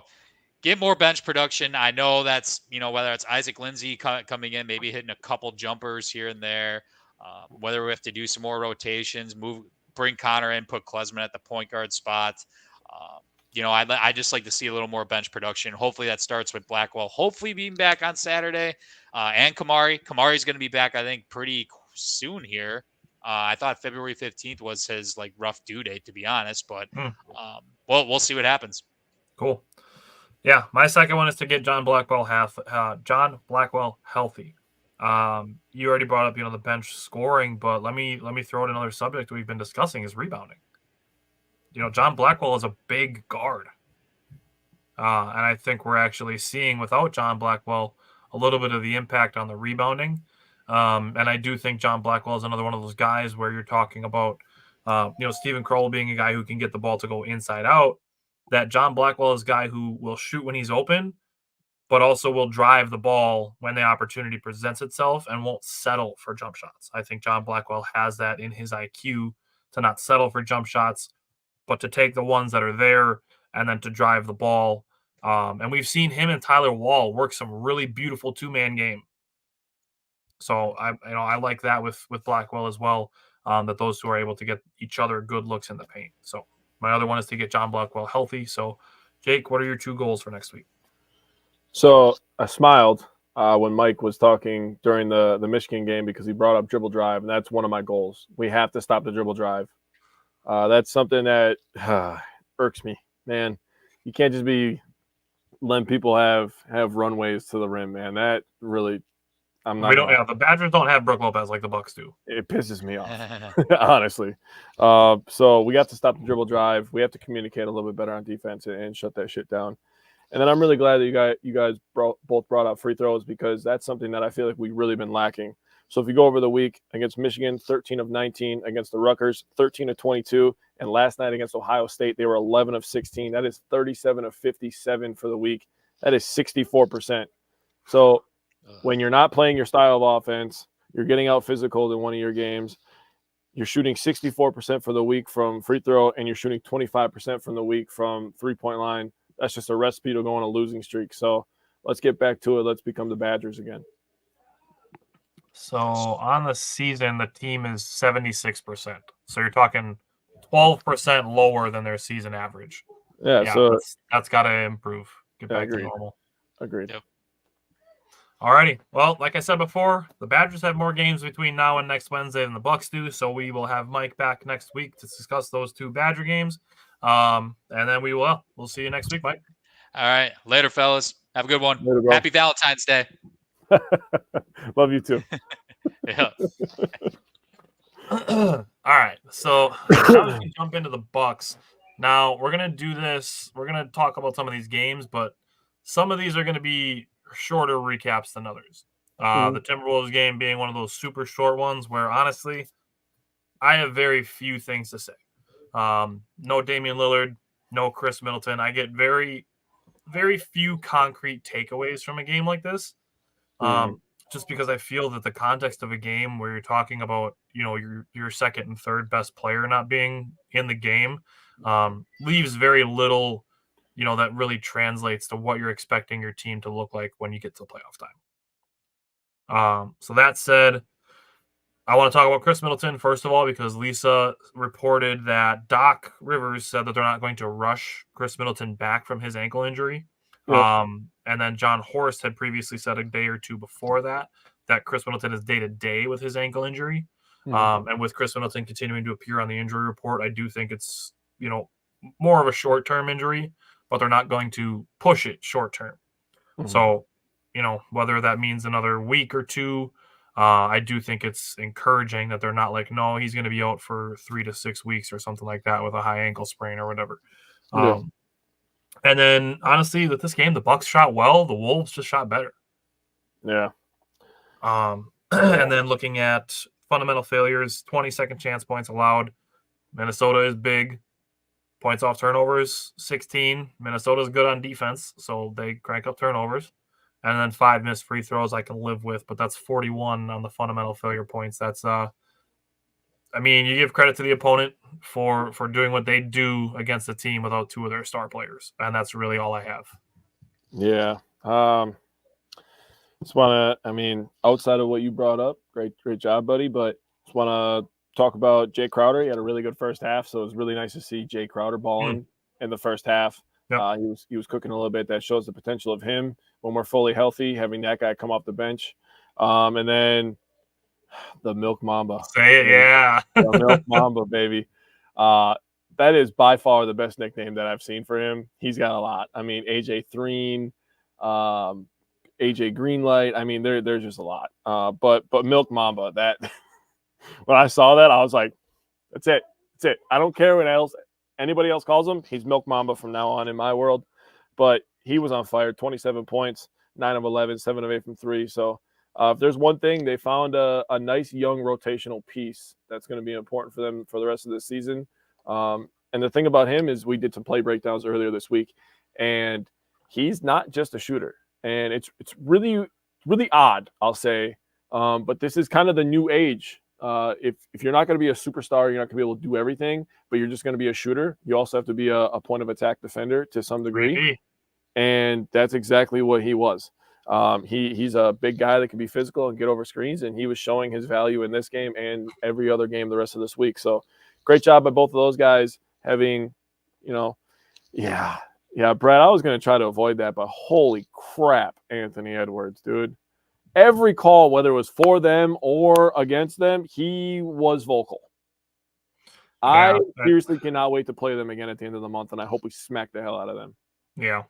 get more bench production. I know that's, whether it's Isaac Lindsay coming in, maybe hitting a couple jumpers here and there, whether we have to do some more rotations, bring Connor in, put Klesman at the point guard spot. I just like to see a little more bench production. Hopefully that starts with Blackwell, hopefully being back on Saturday, and Kamari. Kamari's going to be back, I think, pretty soon here. I thought February 15th was his rough due date, to be honest, but we'll see what happens. Cool. Yeah, my second one is to get John Blackwell healthy. You already brought up, the bench scoring, but let me throw in another subject we've been discussing is rebounding. John Blackwell is a big guard. And I think we're actually seeing, without John Blackwell, a little bit of the impact on the rebounding. And I do think John Blackwell is another one of those guys where you're talking about, Steven Crowell being a guy who can get the ball to go inside out. That John Blackwell is a guy who will shoot when he's open, but also will drive the ball when the opportunity presents itself and won't settle for jump shots. I think John Blackwell has that in his IQ to not settle for jump shots, but to take the ones that are there and then to drive the ball. And we've seen him and Tyler Wall work some really beautiful 2-man game. So I like that with Blackwell as well, that those two are able to get each other good looks in the paint. So my other one is to get John Blackwell healthy. So Jake, what are your 2 goals for next week? So I smiled when Mike was talking during the Michigan game because he brought up dribble drive, and that's one of my goals. We have to stop the dribble drive. That's something that irks me, man. You can't just be letting people have runways to the rim, man. That really, I'm not. The Badgers don't have Brook Lopez like the Bucks do. It pisses me off, honestly. So we got to stop the dribble drive. We have to communicate a little bit better on defense and shut that shit down. And then I'm really glad that you guys both brought up free throws because that's something that I feel like we've really been lacking. So if you go over the week against Michigan, 13 of 19, against the Rutgers, 13 of 22, and last night against Ohio State, they were 11 of 16. That is 37 of 57 for the week. That is 64%. So when you're not playing your style of offense, you're getting out physical in one of your games, you're shooting 64% for the week from free throw, and you're shooting 25% from the week from three-point line. That's just a recipe to go on a losing streak. So let's get back to it. Let's become the Badgers again. So on the season, the team is 76%. So you're talking 12% lower than their season average. Yeah, so that's got to improve. Get back to normal. Agreed. Yep. All righty. Well, like I said before, the Badgers have more games between now and next Wednesday than the Bucks do. So we will have Mike back next week to discuss those 2 Badger games. And then we'll see you next week, Mike. All right. Later, fellas. Have a good one. Later, Happy Valentine's Day. Love you too. Yeah. All right, so now we can jump into the Bucks. Now we're gonna do this. We're gonna talk about some of these games, but some of these are gonna be shorter recaps than others. The Timberwolves game being one of those super short ones where honestly, I have very few things to say. No Damian Lillard, no Chris Middleton. I get very, very few concrete takeaways from a game like this. Just because I feel that the context of a game where you're talking about, your second and third best player not being in the game, leaves very little, that really translates to what you're expecting your team to look like when you get to playoff time. So that said, I want to talk about Chris Middleton, first of all, because Lisa reported that Doc Rivers said that they're not going to rush Chris Middleton back from his ankle injury. Yep. And then John Horst had previously said a day or two before that Chris Middleton is day-to-day with his ankle injury. And with Chris Middleton continuing to appear on the injury report, I do think it's, more of a short-term injury, but they're not going to push it short-term. So, whether that means another week or two, I do think it's encouraging that they're not like, no, he's going to be out for 3 to 6 weeks or something like that with a high ankle sprain or whatever. And then, honestly, with this game, the Bucks shot well. The Wolves just shot better. Yeah. And then looking at fundamental failures, 20 second chance points allowed. Minnesota is big. Points off turnovers, 16. Minnesota is good on defense, so they crank up turnovers. And then 5 missed free throws I can live with, but that's 41 on the fundamental failure points. That's you give credit to the opponent for doing what they do against a team without 2 of their star players, and that's really all I have. Yeah. Just want to, outside of what you brought up, great job, buddy, but just want to talk about Jay Crowder. He had a really good first half, so it was really nice to see Jay Crowder balling in the first half. Yep. He was cooking a little bit. That shows the potential of him when we're fully healthy, having that guy come off the bench. And then the Milk Mamba. Say it, yeah. The Milk Mamba, baby. That is by far the best nickname that I've seen for him. He's got a lot. AJ Threen, AJ Greenlight. There's just a lot. But Milk Mamba, that when I saw that, I was like, that's it. That's it. I don't care what else anybody else calls him. He's Milk Mamba from now on in my world. But he was on fire, 27 points, 9 of 11, 7 of 8 from 3. So if there's one thing, they found a nice young rotational piece that's going to be important for them for the rest of the season. And the thing about him is we did some play breakdowns earlier this week, and he's not just a shooter. And it's really, really odd, I'll say. But this is kind of the new age. If you're not going to be a superstar, you're not going to be able to do everything, but you're just going to be a shooter. You also have to be a point of attack defender to some degree. Really? And that's exactly what he was. He's a big guy that can be physical and get over screens, and he was showing his value in this game and every other game the rest of this week. So great job by both of those guys having, Brad, I was going to try to avoid that, but holy crap, Anthony Edwards, dude. Every call, whether it was for them or against them, he was vocal. I seriously cannot wait to play them again at the end of the month, and I hope we smack the hell out of them. Yeah.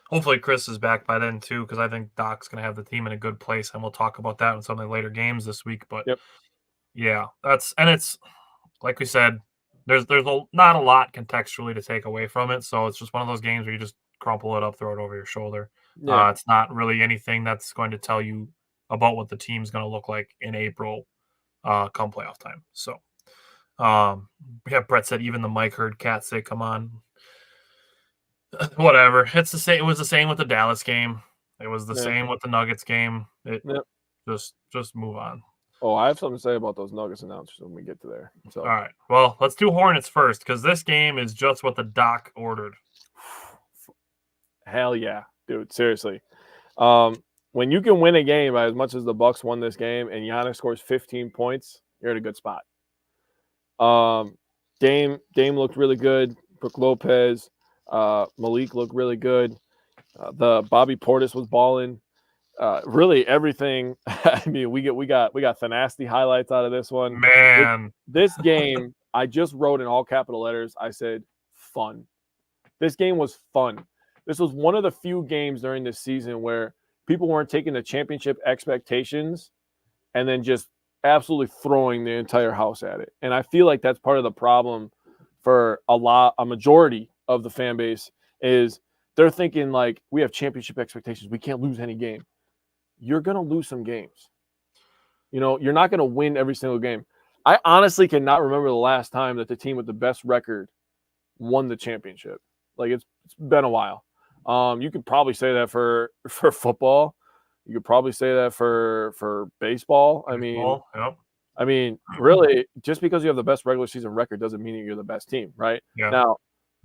Hopefully Chris is back by then too, because I think Doc's going to have the team in a good place, and we'll talk about that in some of the later games this week. But yeah, it's like we said, there's not a lot contextually to take away from it, so it's just one of those games where you just crumple it up, throw it over your shoulder. Yeah. It's not really anything that's going to tell you about what the team's going to look like in April, come playoff time. So, Brett said even the mic heard Cat say, "Come on." Whatever. It's the same. It was the same with the Dallas game. It was the same with the Nuggets game. Just move on. Oh, I have something to say about those Nuggets announcers when we get to there. So, all right. Well, let's do Hornets first, because this game is just what the Doc ordered. Hell yeah, dude. Seriously. When you can win a game by as much as the Bucks won this game and Giannis scores 15 points, you're in a good spot. Dame looked really good. Brook Lopez, Malik looked really good. The Bobby Portis was balling. Really everything. We got the nasty highlights out of this one. Man, this game, I just wrote in all capital letters. I said, fun. This game was fun. This was one of the few games during this season where people weren't taking the championship expectations and then just absolutely throwing the entire house at it. And I feel like that's part of the problem for a majority of the fan base is they're thinking like, we have championship expectations. We can't lose any game. You're going to lose some games. You know, you're not going to win every single game. I honestly cannot remember the last time that the team with the best record won the championship. Like it's been a while. You could probably say that for football. You could probably say that for baseball. I mean, really, just because you have the best regular season record doesn't mean you're the best team, right? Yeah. Now,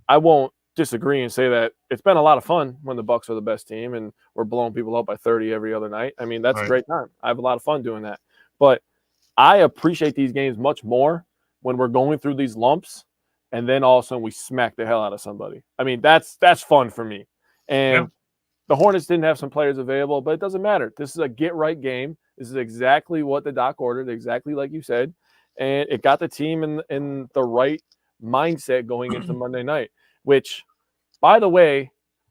I won't disagree and say that it's been a lot of fun when the Bucks are the best team and we're blowing people up by 30 every other night. I mean, that's a great time. I have a lot of fun doing that. But I appreciate these games much more when we're going through these lumps and then all of a sudden we smack the hell out of somebody. I mean, that's fun for me. And the Hornets didn't have some players available, but it doesn't matter. This is a get-right game. This is exactly what the doc ordered, exactly like you said. And it got the team in the right mindset going into Monday night, which, by the way,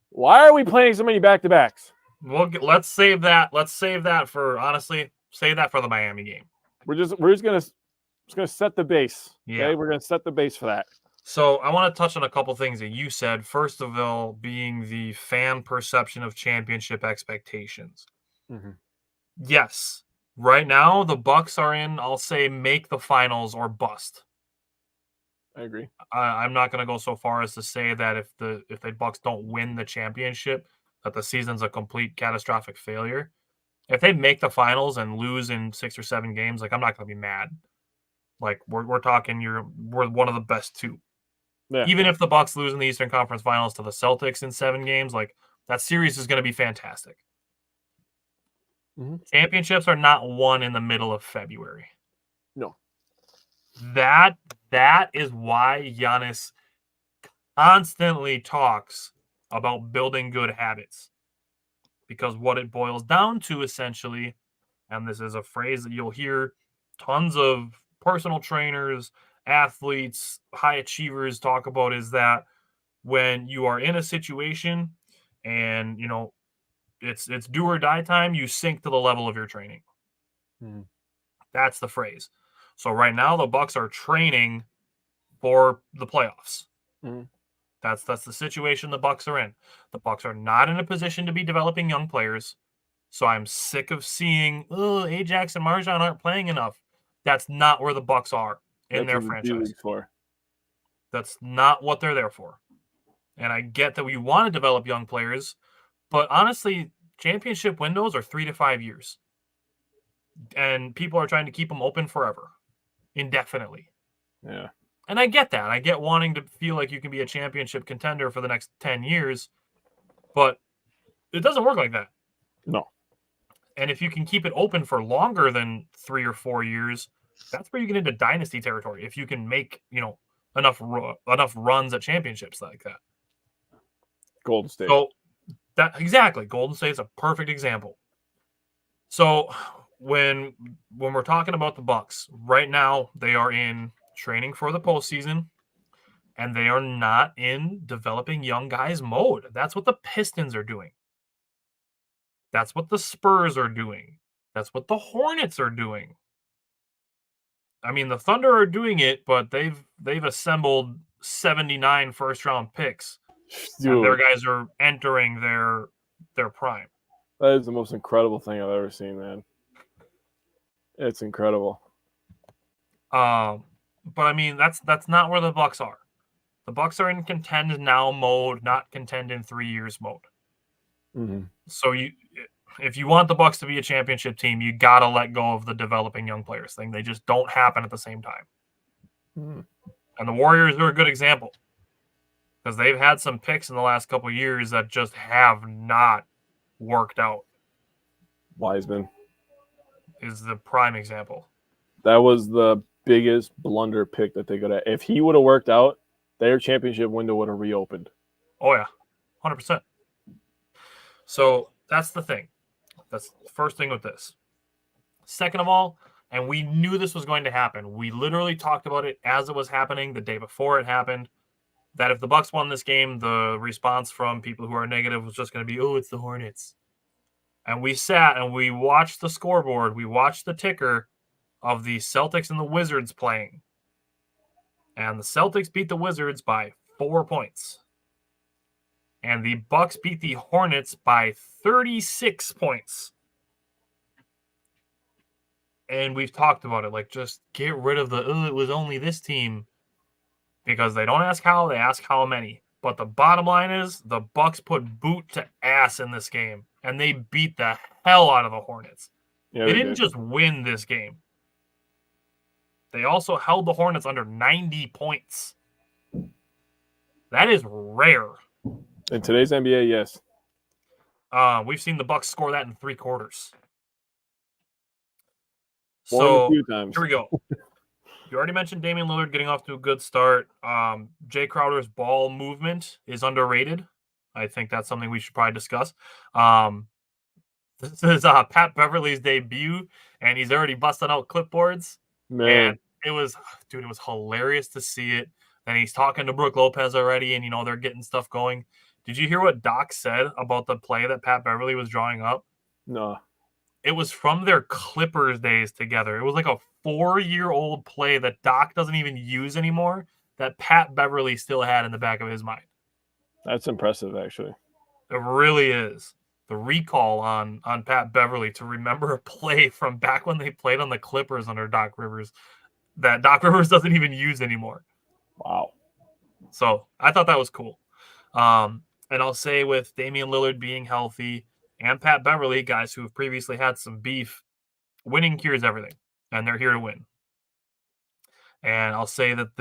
why are we playing so many back-to-backs? Well, let's save that. Let's save that for, honestly, save that for the Miami game. We're just gonna set the base. Okay, Yeah. we're gonna set the base for that. So I want to touch on a couple things that you said. First of all, being the fan perception of championship expectations. Mm-hmm. Yes, right now the Bucks are in, I'll say, make the finals or bust. I agree. I'm not going to go so far as to say that if the Bucks don't win the championship, that the season's a complete catastrophic failure. If they make the finals and lose in 6 or 7 games, like I'm not going to be mad. Like we're talking, we're one of the best 2. Yeah. Even if the Bucks lose in the Eastern Conference Finals to the Celtics in 7 games, like that series is going to be fantastic. Mm-hmm. Championships are not won in the middle of February. No. That is why Giannis constantly talks about building good habits. Because what it boils down to essentially, and this is a phrase that you'll hear tons of personal trainers, athletes, high achievers talk about, is that when you are in a situation and, you know, it's do or die time, you sink to the level of your training. Mm-hmm. That's the phrase. So right now the Bucks are training for the playoffs. Mm-hmm. That's the situation the Bucks are in. The Bucks are not in a position to be developing young players. So I'm sick of seeing, Ajax and MarJon aren't playing enough. That's not where the Bucks are in their franchise. That's not what they're there for. And I get that we want to develop young players, but honestly, championship windows are 3 to 5 years. And people are trying to keep them open forever, indefinitely. Yeah. And I get that. I get wanting to feel like you can be a championship contender for the next 10 years, but it doesn't work like that. No. And if you can keep it open for longer than 3 or 4 years, that's where you get into dynasty territory. If you can make, enough runs at championships like that. Golden State. So Golden State is a perfect example. So when we're talking about the Bucks, right now they are in training for the postseason, and they are not in developing young guys mode. That's what the Pistons are doing. That's what the Spurs are doing. That's what the Hornets are doing. I mean, the Thunder are doing it, but they've assembled 79 first-round picks. And their guys are entering their prime. That is the most incredible thing I've ever seen, man. It's incredible. But I mean, that's not where the Bucks are. The Bucks are in contend now mode, not contend in 3 years mode. Mm-hmm. So if you want the Bucks to be a championship team, you gotta let go of the developing young players thing. They just don't happen at the same time. Mm-hmm. And the Warriors are a good example, because they've had some picks in the last couple of years that just have not worked out. Wiseman is the prime example. That was the biggest blunder pick that they could have. If he would have worked out, their championship window would have reopened. Oh, yeah. 100%. So that's the thing. That's the first thing with this. Second of all, and we knew this was going to happen. We literally talked about it as it was happening the day before it happened, that if the Bucks won this game, the response from people who are negative was just going to be, oh, it's the Hornets. And we sat and we watched the scoreboard. We watched the ticker of the Celtics and the Wizards playing. And the Celtics beat the Wizards by 4 points. And the Bucks beat the Hornets by 36 points. And we've talked about it. Like, just get rid of it was only this team. Because they don't ask how, they ask how many. But the bottom line is the Bucks put boot to ass in this game. And they beat the hell out of the Hornets. Yeah, they didn't just win this game. They also held the Hornets under 90 points. That is rare. In today's NBA, yes. We've seen the Bucks score that in 3 quarters. More than So a few times. here we go. You already mentioned Damian Lillard getting off to a good start. Jay Crowder's ball movement is underrated. I think that's something we should probably discuss. This is Pat Beverly's debut, and he's already busting out clipboards. Man. And it was hilarious to see it. And he's talking to Brook Lopez already, and, they're getting stuff going. Did you hear what Doc said about the play that Pat Beverly was drawing up? No. It was from their Clippers days together. It was like a 4-year-old play that Doc doesn't even use anymore that Pat Beverly still had in the back of his mind. That's impressive, actually. It really is. The recall on Pat Beverly to remember a play from back when they played on the Clippers under Doc Rivers that Doc Rivers doesn't even use anymore. Wow. So I thought that was cool. And I'll say with Damian Lillard being healthy and Pat Beverly, guys who have previously had some beef, winning cures everything, and they're here to win. And I'll say that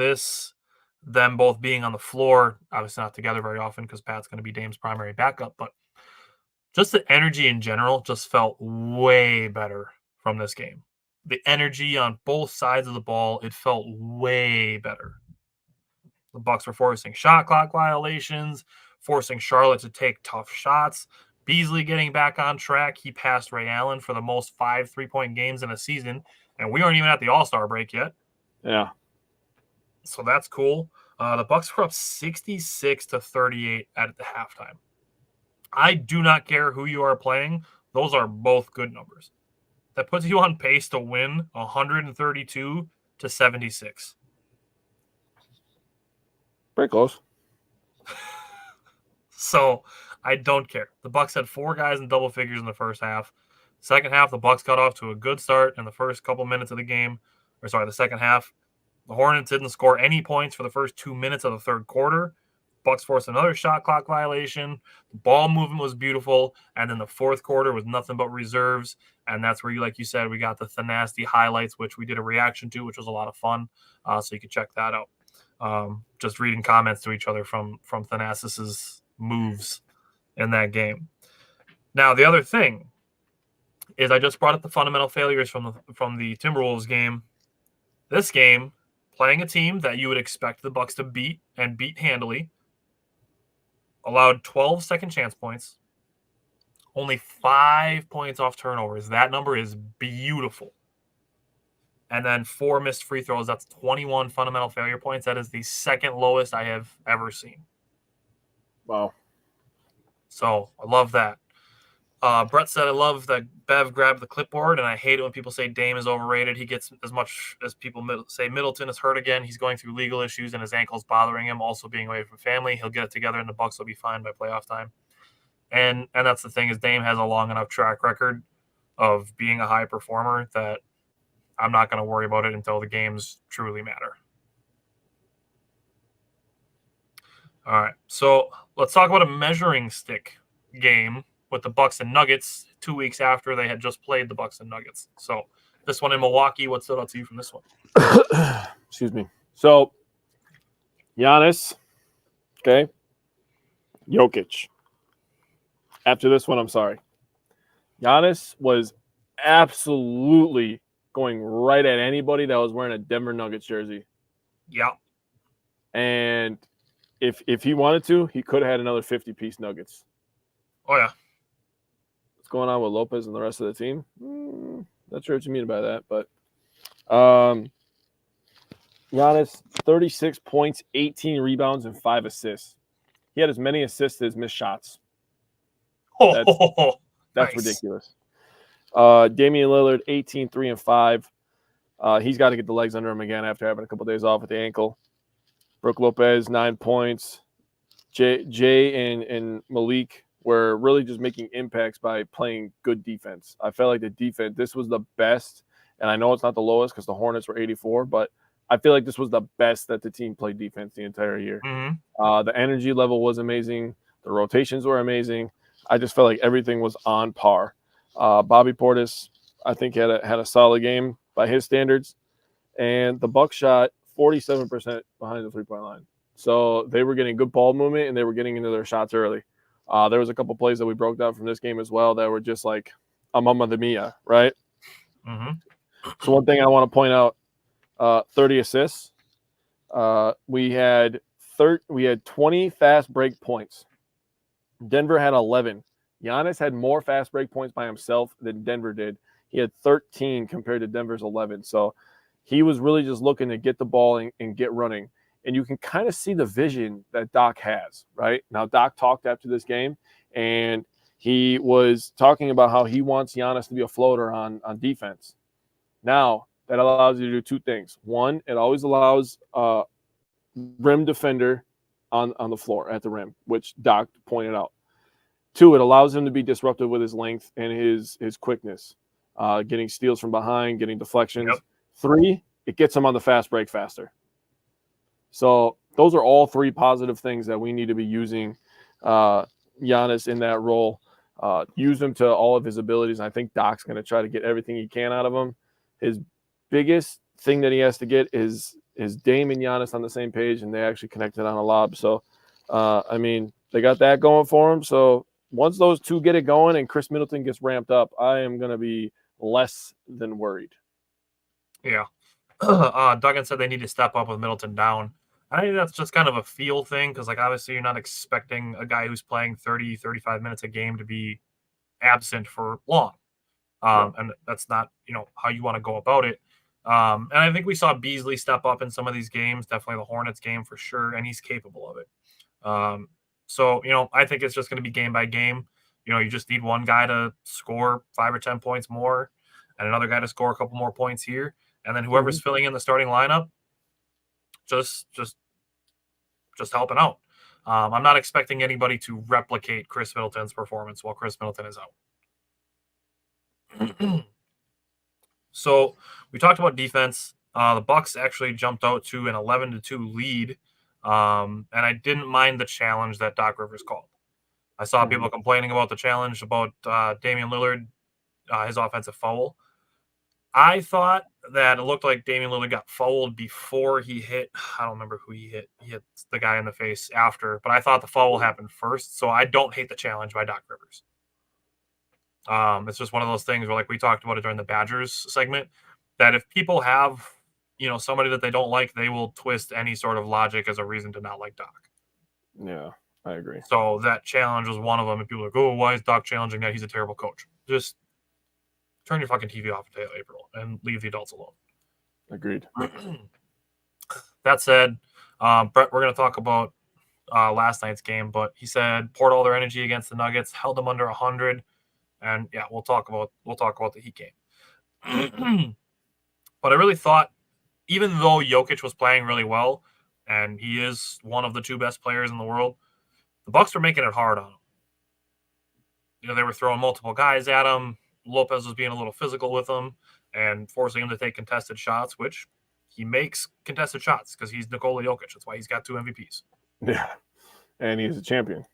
them both being on the floor, obviously not together very often because Pat's going to be Dame's primary backup, but just the energy in general just felt way better from this game. The energy on both sides of the ball, it felt way better. The Bucks were forcing shot clock violations, forcing Charlotte to take tough shots. Beasley getting back on track. He passed Ray Allen for the most 5 3-point games in a season, and we aren't even at the All-Star break yet. Yeah. So that's cool. The Bucks were up 66-38 at the halftime. I do not care who you are playing. Those are both good numbers. That puts you on pace to win 132-76. Pretty close. So I don't care. The Bucks had 4 guys in double figures in the first half. Second half, the Bucks got off to a good start in the first couple minutes of the game. The second half. The Hornets didn't score any points for the first 2 minutes of the third quarter. Bucks forced another shot clock violation. The ball movement was beautiful. And then the fourth quarter was nothing but reserves. And that's where, like you said, we got the Thanasty highlights, which we did a reaction to, which was a lot of fun. So you can check that out. Just reading comments to each other from Thanasis's moves in that game. Now, the other thing is I just brought up the fundamental failures from the Timberwolves game. This game, playing a team that you would expect the Bucks to beat and beat handily, allowed 12 second chance points, only 5 points off turnovers. That number is beautiful. And then 4 missed free throws. That's 21 fundamental failure points. That is the second lowest I have ever seen. Wow. So I love that. Brett said, I love that Bev grabbed the clipboard, and I hate it when people say Dame is overrated. He gets as much as people say Middleton is hurt again. He's going through legal issues, and his ankle's bothering him, also being away from family. He'll get it together, and the Bucks will be fine by playoff time. And that's the thing is Dame has a long enough track record of being a high performer that I'm not going to worry about it until the games truly matter. All right, so let's talk about a measuring stick game with the Bucks and Nuggets 2 weeks after they had just played the Bucks and Nuggets. So this one in Milwaukee, what stood out to you from this one? Excuse me. So Giannis, okay, Jokic. After this one, I'm sorry. Giannis was absolutely going right at anybody that was wearing a Denver Nuggets jersey. Yeah. And if he wanted to, he could have had another 50-piece Nuggets. Oh, yeah. What's going on with Lopez and the rest of the team? Not sure what you mean by that, but Giannis, 36 points, 18 rebounds, and 5 assists. He had as many assists as missed shots. That's Nice. ridiculous. Damian Lillard, 18, 3 and 5. He's got to get the legs under him again after having a couple days off with the ankle. Brook Lopez, 9 points. Jay and Malik were really just making impacts by playing good defense. I felt like the defense, this was the best, and I know it's not the lowest because the Hornets were 84, but I feel like this was the best that the team played defense the entire year. Mm-hmm. The energy level was amazing. The rotations were amazing. I just felt like everything was on par. Bobby Portis, I think, had a solid game by his standards, and the Bucks shot 47% behind the three-point line. So they were getting good ball movement, and they were getting into their shots early. There was a couple plays that we broke down from this game as well that were just like a mamma mia, right? Mm-hmm. So one thing I want to point out, 30 assists. We had 20 fast break points. Denver had 11. Giannis had more fast break points by himself than Denver did. He had 13 compared to Denver's 11. So he was really just looking to get the ball and get running. And you can kind of see the vision that Doc has, right? Now, Doc talked after this game, and he was talking about how he wants Giannis to be a floater on defense. Now, that allows you to do two things. One, it always allows rim defender on the floor at the rim, which Doc pointed out. Two, it allows him to be disruptive with his length and his quickness, getting steals from behind, getting deflections. Yep. Three, it gets him on the fast break faster. So those are all three positive things that we need to be using Giannis in that role. Use him to all of his abilities. And I think Doc's going to try to get everything he can out of him. His biggest thing that he has to get is Dame and Giannis on the same page, and they actually connected on a lob. So, I mean, they got that going for him. So once those two get it going and Chris Middleton gets ramped up, I am going to be less than worried. Yeah. Duggan said they need to step up with Middleton down. I think that's just kind of a feel thing because, like, obviously you're not expecting a guy who's playing 30, 35 minutes a game to be absent for long. And that's not, how you want to go about it. And I think we saw Beasley step up in some of these games, definitely the Hornets game for sure, and he's capable of it. So, I think it's just going to be game by game. You just need one guy to score 5 or 10 points more and another guy to score a couple more points here. And then whoever's filling in the starting lineup, just helping out. I'm not expecting anybody to replicate Chris Middleton's performance while Chris Middleton is out. So we talked about defense. The Bucks actually jumped out to an 11-2 lead, and I didn't mind the challenge that Doc Rivers called. I saw people complaining about the challenge about Damian Lillard, his offensive foul. I thought that it looked like Damian Lillard got fouled before he hit. I don't remember who he hit. He hit the guy in the face after, but I thought the foul happened first. So I don't hate the challenge by Doc Rivers. It's just one of those things where, like we talked about it during the Badgers segment, that if people have, somebody that they don't like, they will twist any sort of logic as a reason to not like Doc. Yeah, I agree. So that challenge was one of them. And people are like, oh, why is Doc challenging that? He's a terrible coach. Just turn your fucking TV off until April and leave the adults alone. Agreed. That said, Brett, we're going to talk about last night's game, but he said poured all their energy against the Nuggets, held them under 100, and yeah, we'll talk about the Heat game. But I really thought, even though Jokic was playing really well, and he is one of the two best players in the world, the Bucks were making it hard on him. They were throwing multiple guys at him. Lopez was being a little physical with him and forcing him to take contested shots, which he makes contested shots because he's Nikola Jokic. That's why he's got 2 MVPs. Yeah, and he's a champion.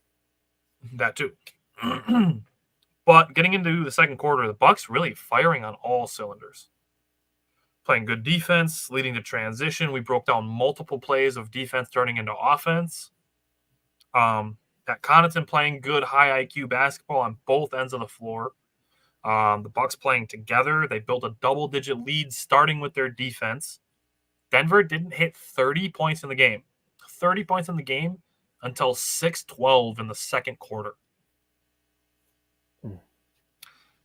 That too. But getting into the second quarter, the Bucks really firing on all cylinders. Playing good defense, leading to transition. We broke down multiple plays of defense turning into offense. That Connaughton playing good high IQ basketball on both ends of the floor. The Bucks playing together. They built a double-digit lead starting with their defense. Denver didn't hit 30 points in the game. 30 points in the game until 6-12 in the second quarter.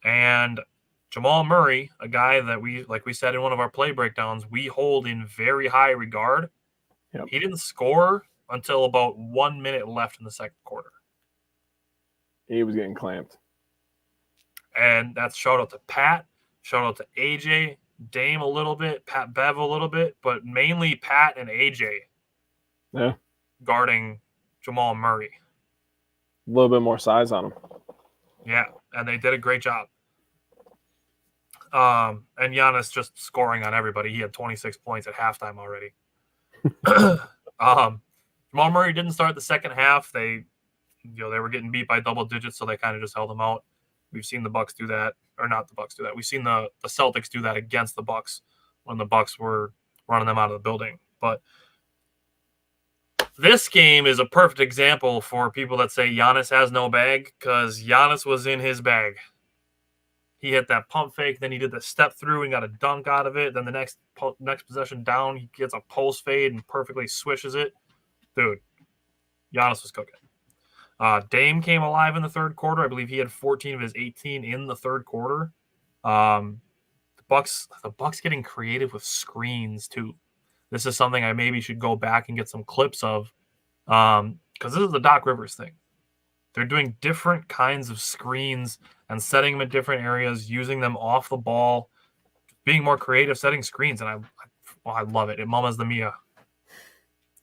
And Jamal Murray, a guy that we said in one of our play breakdowns, we hold in very high regard. Yep. He didn't score until about 1 minute left in the second quarter. He was getting clamped. And that's shout out to Pat, shout out to AJ, Dame a little bit, Pat Bev a little bit, but mainly Pat and AJ guarding Jamal Murray. A little bit more size on him. Yeah, and they did a great job. And Giannis just scoring on everybody. He had 26 points at halftime already. Jamal Murray didn't start the second half. They were getting beat by double digits, so they kind of just held him out. We've seen the Bucks do that, or not the Bucks do that. We've seen the Celtics do that against the Bucks when the Bucks were running them out of the building. But this game is a perfect example for people that say Giannis has no bag, because Giannis was in his bag. He hit that pump fake, then he did the step through and got a dunk out of it. Then the next possession down, he gets a post fade and perfectly swishes it. Dude, Giannis was cooking. Dame came alive in the third quarter. I believe he had 14 of his 18 in the third quarter. The Bucks getting creative with screens too. This is something I maybe should go back and get some clips of, because this is the Doc Rivers thing. They're doing different kinds of screens and setting them in different areas, using them off the ball, being more creative, setting screens, and I love it. It mamas the Mia.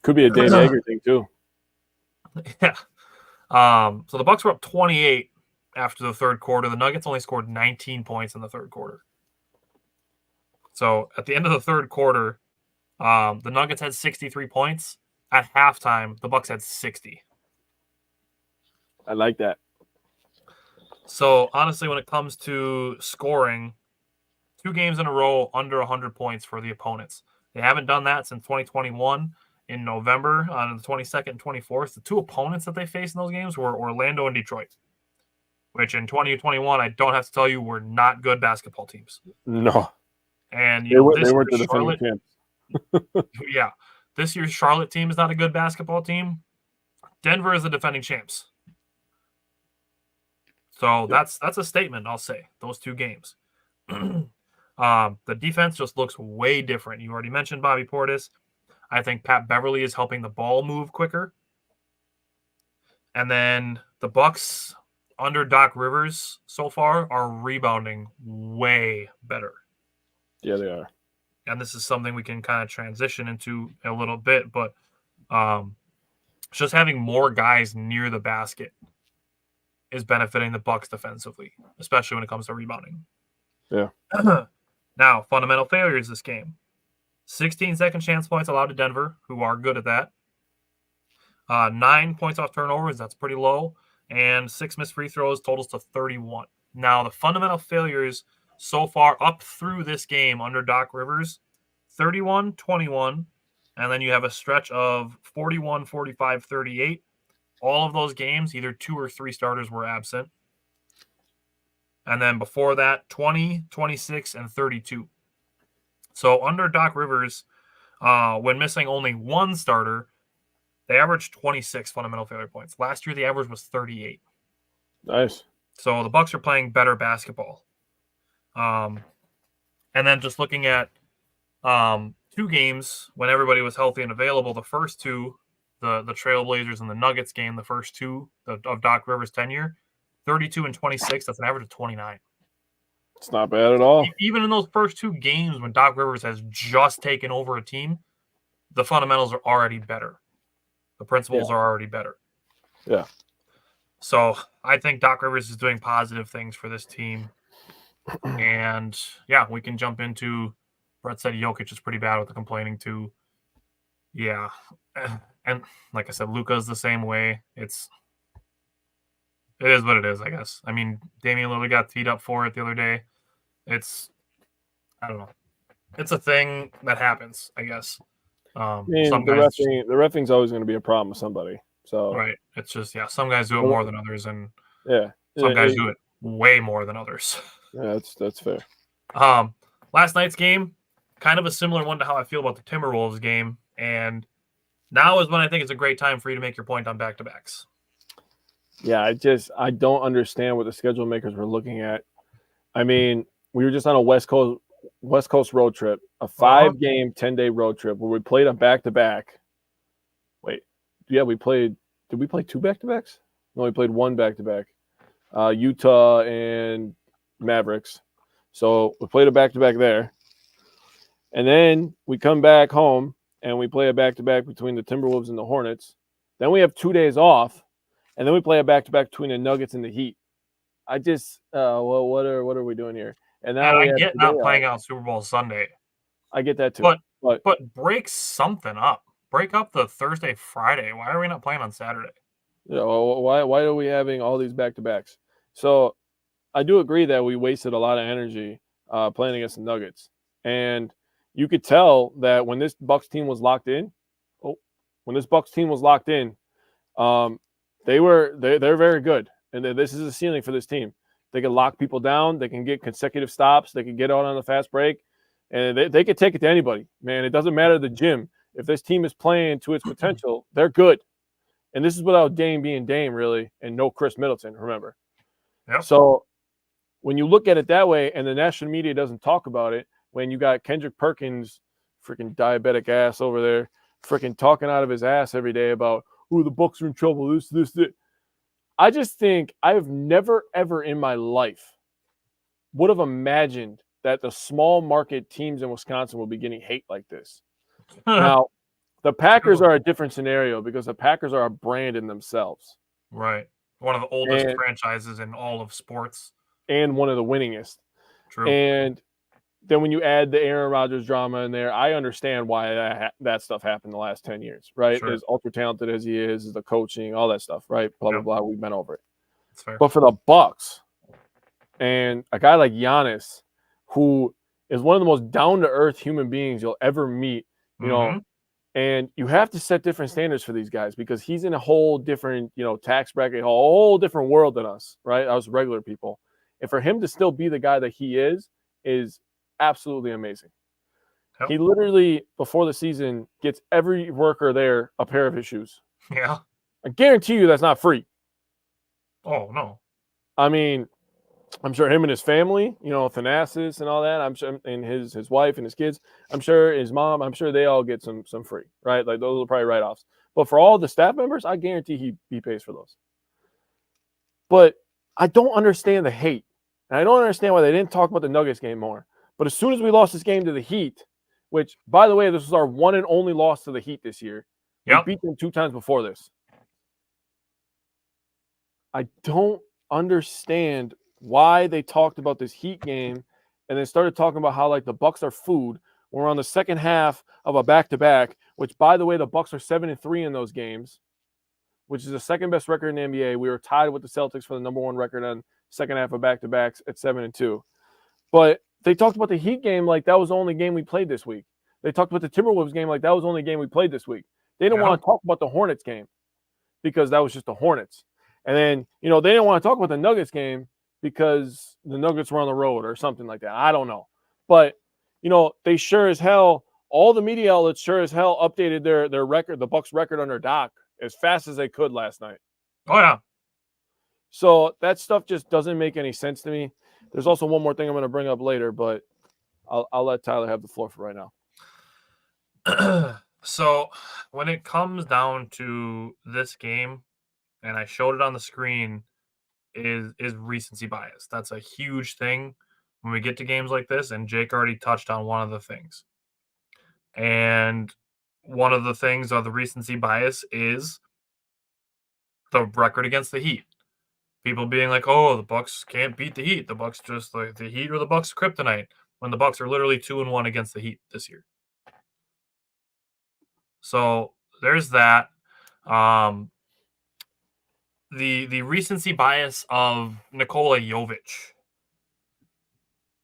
Could be a Dave Yeager thing too. Yeah. So the Bucks were up 28 after the third quarter. The Nuggets only scored 19 points in the third quarter. So at the end of the third quarter, the Nuggets had 63 points. At halftime, the Bucks had 60. I like that. So honestly, when it comes to scoring, 2 games in a row under 100 points for the opponents. They haven't done that since 2021 in November on the 22nd and 24th. The 2 opponents that they faced in those games were Orlando and Detroit, which in 2021, I don't have to tell you, were not good basketball teams. No. And they weren't the defending champs. Yeah. This year's Charlotte team is not a good basketball team. Denver is the defending champs. So that's a statement, I'll say, those 2 games. The defense just looks way different. You already mentioned Bobby Portis. I think Pat Beverly is helping the ball move quicker. And then the Bucks under Doc Rivers so far are rebounding way better. Yeah, they are. And this is something we can kind of transition into a little bit, but just having more guys near the basket is benefiting the Bucks defensively, especially when it comes to rebounding. Yeah. Now, fundamental failures this game. 16 second chance points allowed to Denver, who are good at that. 9 points off turnovers, that's pretty low. And 6 missed free throws totals to 31. Now, the fundamental failures so far up through this game under Doc Rivers, 31, 21, and then you have a stretch of 41, 45, 38. All of those games, either 2 or 3 starters were absent. And then before that, 20, 26, and 32. So under Doc Rivers, when missing only 1 starter, they averaged 26 fundamental failure points. Last year, the average was 38. Nice. So the Bucks are playing better basketball. And then just looking at 2 games when everybody was healthy and available, the first 2, the Trailblazers and the Nuggets game, the first 2 of Doc Rivers' tenure, 32 and 26. That's an average of 29. It's not bad at all. Even in those first 2 games when Doc Rivers has just taken over a team, the fundamentals are already better. The principles are already better. Yeah. So I think Doc Rivers is doing positive things for this team. And, yeah, we can jump into – Brett said Jokic is pretty bad with the complaining too. Yeah. And like I said, Luka is the same way. It is what it is, I guess. I mean, Damian Lillard got teed up for it the other day. I don't know. It's a thing that happens, I guess. The reffing's always going to be a problem with somebody. So right. It's just, some guys do it more than others, and some guys do it way more than others. Yeah, that's fair. Last night's game, kind of a similar one to how I feel about the Timberwolves game, and now is when I think it's a great time for you to make your point on back-to-backs. Yeah, I don't understand what the schedule makers were looking at. I mean, we were just on a West Coast road trip, a 5-game, 10-day road trip where we played a back-to-back. Wait, yeah, did we play 2 back-to-backs? No, we played 1 back-to-back. Utah and Mavericks. So we played a back-to-back there. And then we come back home and we play a back-to-back between the Timberwolves and the Hornets. Then we have 2 days off, and then we play a back-to-back between the Nuggets and the Heat. I just, well, what are we doing here? And now And we I have get today not off. playing on Super Bowl Sunday, I get that too. but break something up. Break up the Thursday, Friday. Why are we not playing on Saturday? You know, why are we having all these back-to-backs? So I do agree that we wasted a lot of energy playing against the Nuggets. And you could tell that when this Bucks team was locked in, they're very good. And this is a ceiling for this team. They can lock people down. They can get consecutive stops. They can get out on the fast break. And they could take it to anybody. Man, it doesn't matter the gym. If this team is playing to its potential, they're good. And this is without Dame being Dame, really, and no Chris Middleton, remember. Yep. So when you look at it that way, and the national media doesn't talk about it, when you got Kendrick Perkins, freaking diabetic ass over there, freaking talking out of his ass every day about, the Bucks are in trouble, this. I just think I have never, ever in my life would have imagined that the small market teams in Wisconsin will be getting hate like this. Now, the Packers are a different scenario because the Packers are a brand in themselves. Right. One of the oldest franchises in all of sports. And one of the winningest. True. And then when you add the Aaron Rodgers drama in there, I understand why that stuff happened the last 10 years, right? Sure. As ultra talented as he is the coaching, all that stuff, right? Blah, blah, blah. We've been over it. That's fair. But for the Bucks and a guy like Giannis, who is one of the most down-to-earth human beings you'll ever meet, you know, and you have to set different standards for these guys because he's in a whole different, tax bracket, a whole different world than us, right? Us regular people. And for him to still be the guy that he is absolutely amazing. Yep. He literally, before the season, gets every worker there a pair of his shoes. Yeah. I guarantee you that's not free. Oh, no. I mean, I'm sure him and his family, Thanasis and all that, I'm sure, and his wife and his kids, I'm sure his mom, I'm sure they all get some free, right? Like those are probably write-offs. But for all the staff members, I guarantee he pays for those. But I don't understand the hate. And I don't understand why they didn't talk about the Nuggets game more. But as soon as we lost this game to the Heat, which, by the way, this was our one and only loss to the Heat this year. Yep. We beat them 2 times before this. I don't understand why they talked about this Heat game and then started talking about how, like, the Bucks are food. We're on the second half of a back-to-back, which, by the way, the Bucks are 7-3 in those games, which is the second best record in the NBA. We were tied with the Celtics for the number one record on second half of back-to-backs at 7-2. But they talked about the Heat game like that was the only game we played this week. They talked about the Timberwolves game like that was the only game we played this week. They didn't want to talk about the Hornets game because that was just the Hornets. And then, they didn't want to talk about the Nuggets game because the Nuggets were on the road or something like that. I don't know. But, they sure as hell, all the media outlets sure as hell updated their record, the Bucks record under Doc, as fast as they could last night. Oh, yeah. So that stuff just doesn't make any sense to me. There's also one more thing I'm going to bring up later, but I'll let Tyler have the floor for right now. So when it comes down to this game, and I showed it on the screen, is recency bias. That's a huge thing when we get to games like this, and Jake already touched on one of the things. And one of the things of the recency bias is the record against the Heat. People being like, oh, the Bucks can't beat the Heat. The Bucks just like the Heat or the Bucks kryptonite, when the Bucks are literally 2-1 against the Heat this year. So there's that. The recency bias of Nikola Jovic.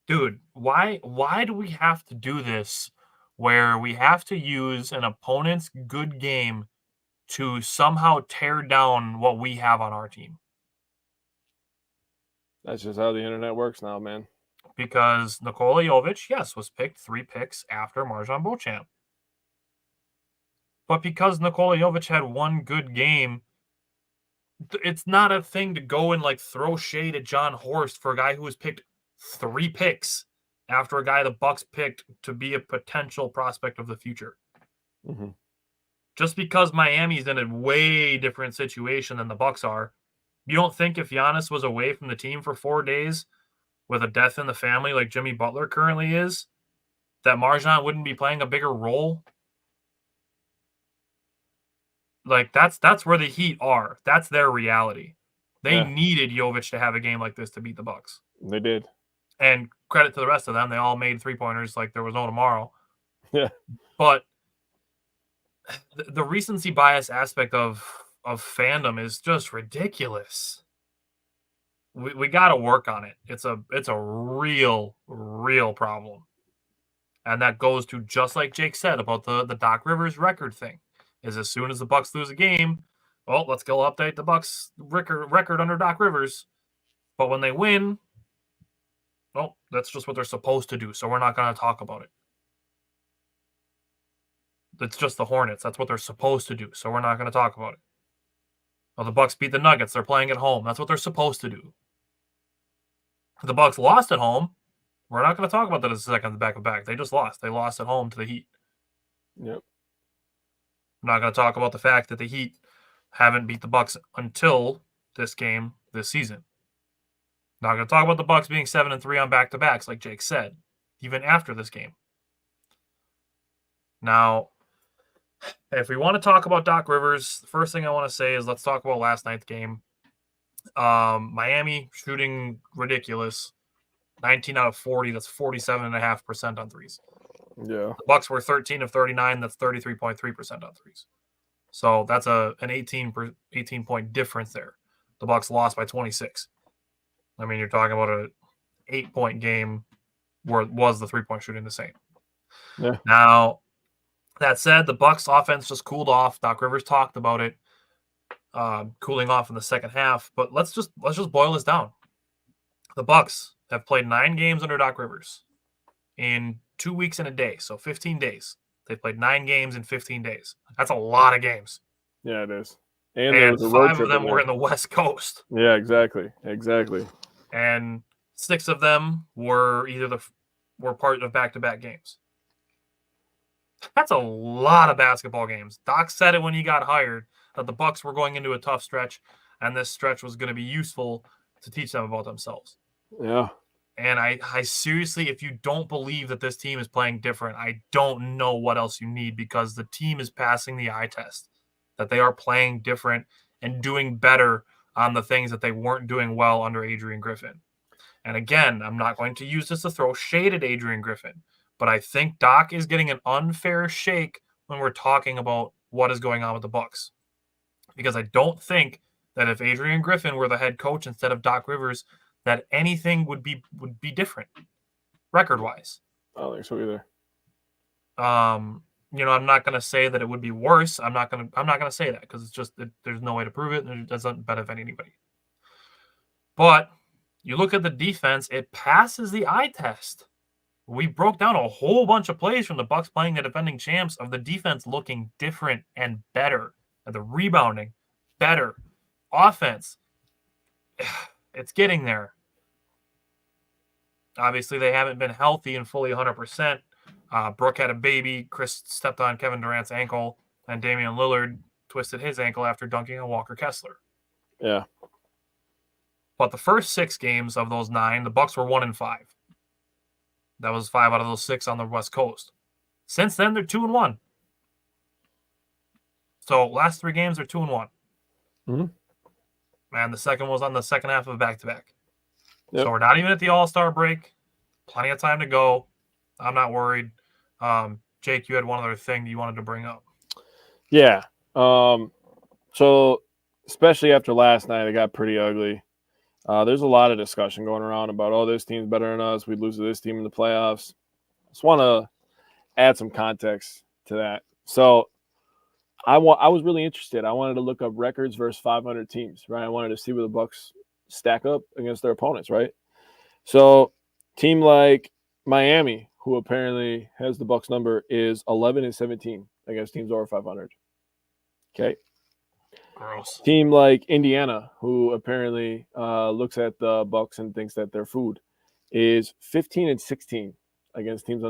Dude, why do we have to do this where we have to use an opponent's good game to somehow tear down what we have on our team? That's just how the internet works now, man. Because Nikola Jovic, yes, was picked 3 picks after Marjan Beauchamp. But because Nikola Jovic had one good game, it's not a thing to go and like throw shade at John Horst for a guy who was picked 3 picks after a guy the Bucks picked to be a potential prospect of the future. Mm-hmm. Just because Miami's in a way different situation than the Bucks are, you don't think if Giannis was away from the team for 4 days, with a death in the family like Jimmy Butler currently is, that Marjan wouldn't be playing a bigger role? Like, that's where the Heat are. That's their reality. They needed Jovic to have a game like this to beat the Bucks. They did. And credit to the rest of them. They all made three-pointers like there was no tomorrow. Yeah. But the recency bias aspect of fandom is just ridiculous. We got to work on it. It's a real problem. And that goes to, just like Jake said about the Doc Rivers record thing, is as soon as the Bucks lose a game, well, let's go update the Bucks record under Doc Rivers. But when they win, well, that's just what they're supposed to do, so we're not going to talk about it. It's just the Hornets. That's what they're supposed to do, so we're not going to talk about it. Well, the Bucks beat the Nuggets. They're playing at home. That's what they're supposed to do. If the Bucks lost at home, we're not going to talk about that as a second back-to-back. They just lost. They lost at home to the Heat. Yep. I'm not going to talk about the fact that the Heat haven't beat the Bucks until this game this season. Not going to talk about the Bucks being 7-3 on back-to-backs, like Jake said, even after this game. Now, if we want to talk about Doc Rivers, the first thing I want to say is let's talk about last night's game. Miami shooting ridiculous. 19 out of 40. That's 47.5% on threes. Yeah. The Bucks were 13 of 39. That's 33.3% on threes. So that's an 18-point difference there. The Bucks lost by 26. I mean, you're talking about an 8-point game where it was the 3-point shooting the same. Yeah. Now, that said, the Bucks offense just cooled off. Doc Rivers talked about it, cooling off in the second half. But let's just boil this down. The Bucks have played 9 games under Doc Rivers in 2 weeks and a day, so 15 days. They've played 9 games in 15 days. That's a lot of games. Yeah, it is. And And there was a road 5 trip of them in were there. in the West Coast. Yeah, exactly. And 6 of them were were part of back-to-back games. That's a lot of basketball games. Doc said it when he got hired that the Bucks were going into a tough stretch, and this stretch was going to be useful to teach them about themselves. Yeah. And I seriously, if you don't believe that this team is playing different, I don't know what else you need, because the team is passing the eye test, that they are playing different and doing better on the things that they weren't doing well under Adrian Griffin. And again, I'm not going to use this to throw shade at Adrian Griffin, but I think Doc is getting an unfair shake when we're talking about what is going on with the Bucks. Because I don't think that if Adrian Griffin were the head coach instead of Doc Rivers, that anything would be different record-wise. I don't think so either. I'm not going to say that it would be worse. I'm not going to say that, because it's just there's no way to prove it, and it doesn't benefit anybody. But you look at the defense, it passes the eye test. We broke down a whole bunch of plays from the Bucks playing the defending champs of the defense looking different and better, and the rebounding better, offense. It's getting there. Obviously, they haven't been healthy and fully 100%. Brooke had a baby. Chris stepped on Kevin Durant's ankle, and Damian Lillard twisted his ankle after dunking on Walker Kessler. Yeah. But the first 6 games of those 9, the Bucks were 1-5. That was 5 out of those 6 on the West Coast. Since then, they're 2-1. So last 3 games, they're 2-1. Mm-hmm. And the second was on the second half of a back-to-back. Yep. So we're not even at the All-Star break. Plenty of time to go. I'm not worried. Jake, you had one other thing you wanted to bring up. Yeah. So especially after last night, it got pretty ugly. There's a lot of discussion going around about, oh, this team's better than us. We'd lose to this team in the playoffs. Just want to add some context to that. So I was really interested. I wanted to look up records versus 500 teams, right? I wanted to see where the Bucks stack up against their opponents, right? So team like Miami, who apparently has the Bucks number, is 11-17 against teams over 500. Okay. Gross. Team like Indiana, who apparently looks at the Bucks and thinks that they're food, is 15-16 against teams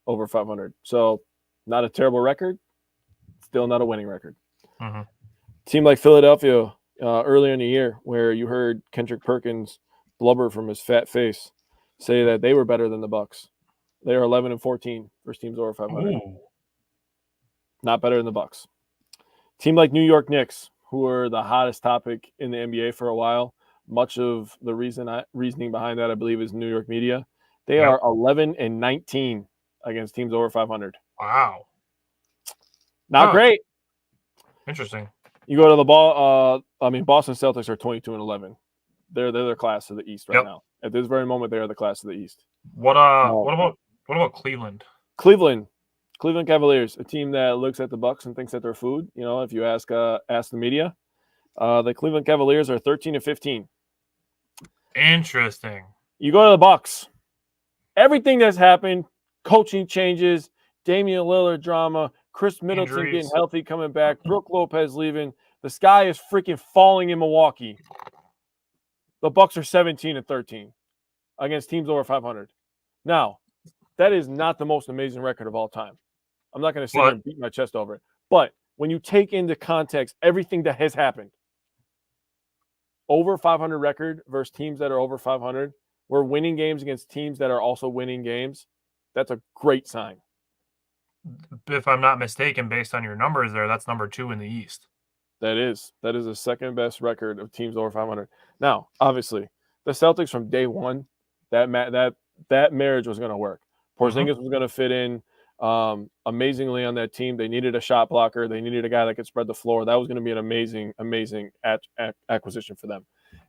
over 500. So not a terrible record, still not a winning record. Mm-hmm. Team like Philadelphia earlier in the year, where you heard Kendrick Perkins blubber from his fat face, say that they were better than the Bucks. They are 11-14 versus teams over 500. Ooh. Not better than the Bucks. Team like New York Knicks, who are the hottest topic in the NBA for a while. Much of the reasoning behind that, I believe, is New York media. They are 11-19 against teams over 500. Wow. Not great. Interesting. You go to the ball. Boston Celtics are 22-11. They're the class of the East right now. At this very moment, they are the class of the East. What about Cleveland? Cleveland Cavaliers, a team that looks at the Bucks and thinks that they're food. You know, if you ask the media, the Cleveland Cavaliers are 13-15. Interesting. You go to the Bucks. Everything that's happened, coaching changes, Damian Lillard drama, Chris Middleton Injuries. getting healthy, coming back, Brook Lopez leaving. The sky is freaking falling in Milwaukee. The Bucks are 17-13 against teams over 500. Now, that is not the most amazing record of all time. I'm not going to sit here and beat my chest over it. But when you take into context everything that has happened, over 500 record versus teams that are over 500, we're winning games against teams that are also winning games. That's a great sign. If I'm not mistaken, based on your numbers there, that's number 2 in the East. That is the second best record of teams over 500. Now, obviously, the Celtics from day one, that marriage was going to work. Porzingis was going to fit in amazingly on that team. They needed a shot blocker. They needed a guy that could spread the floor. That was going to be an amazing acquisition for them.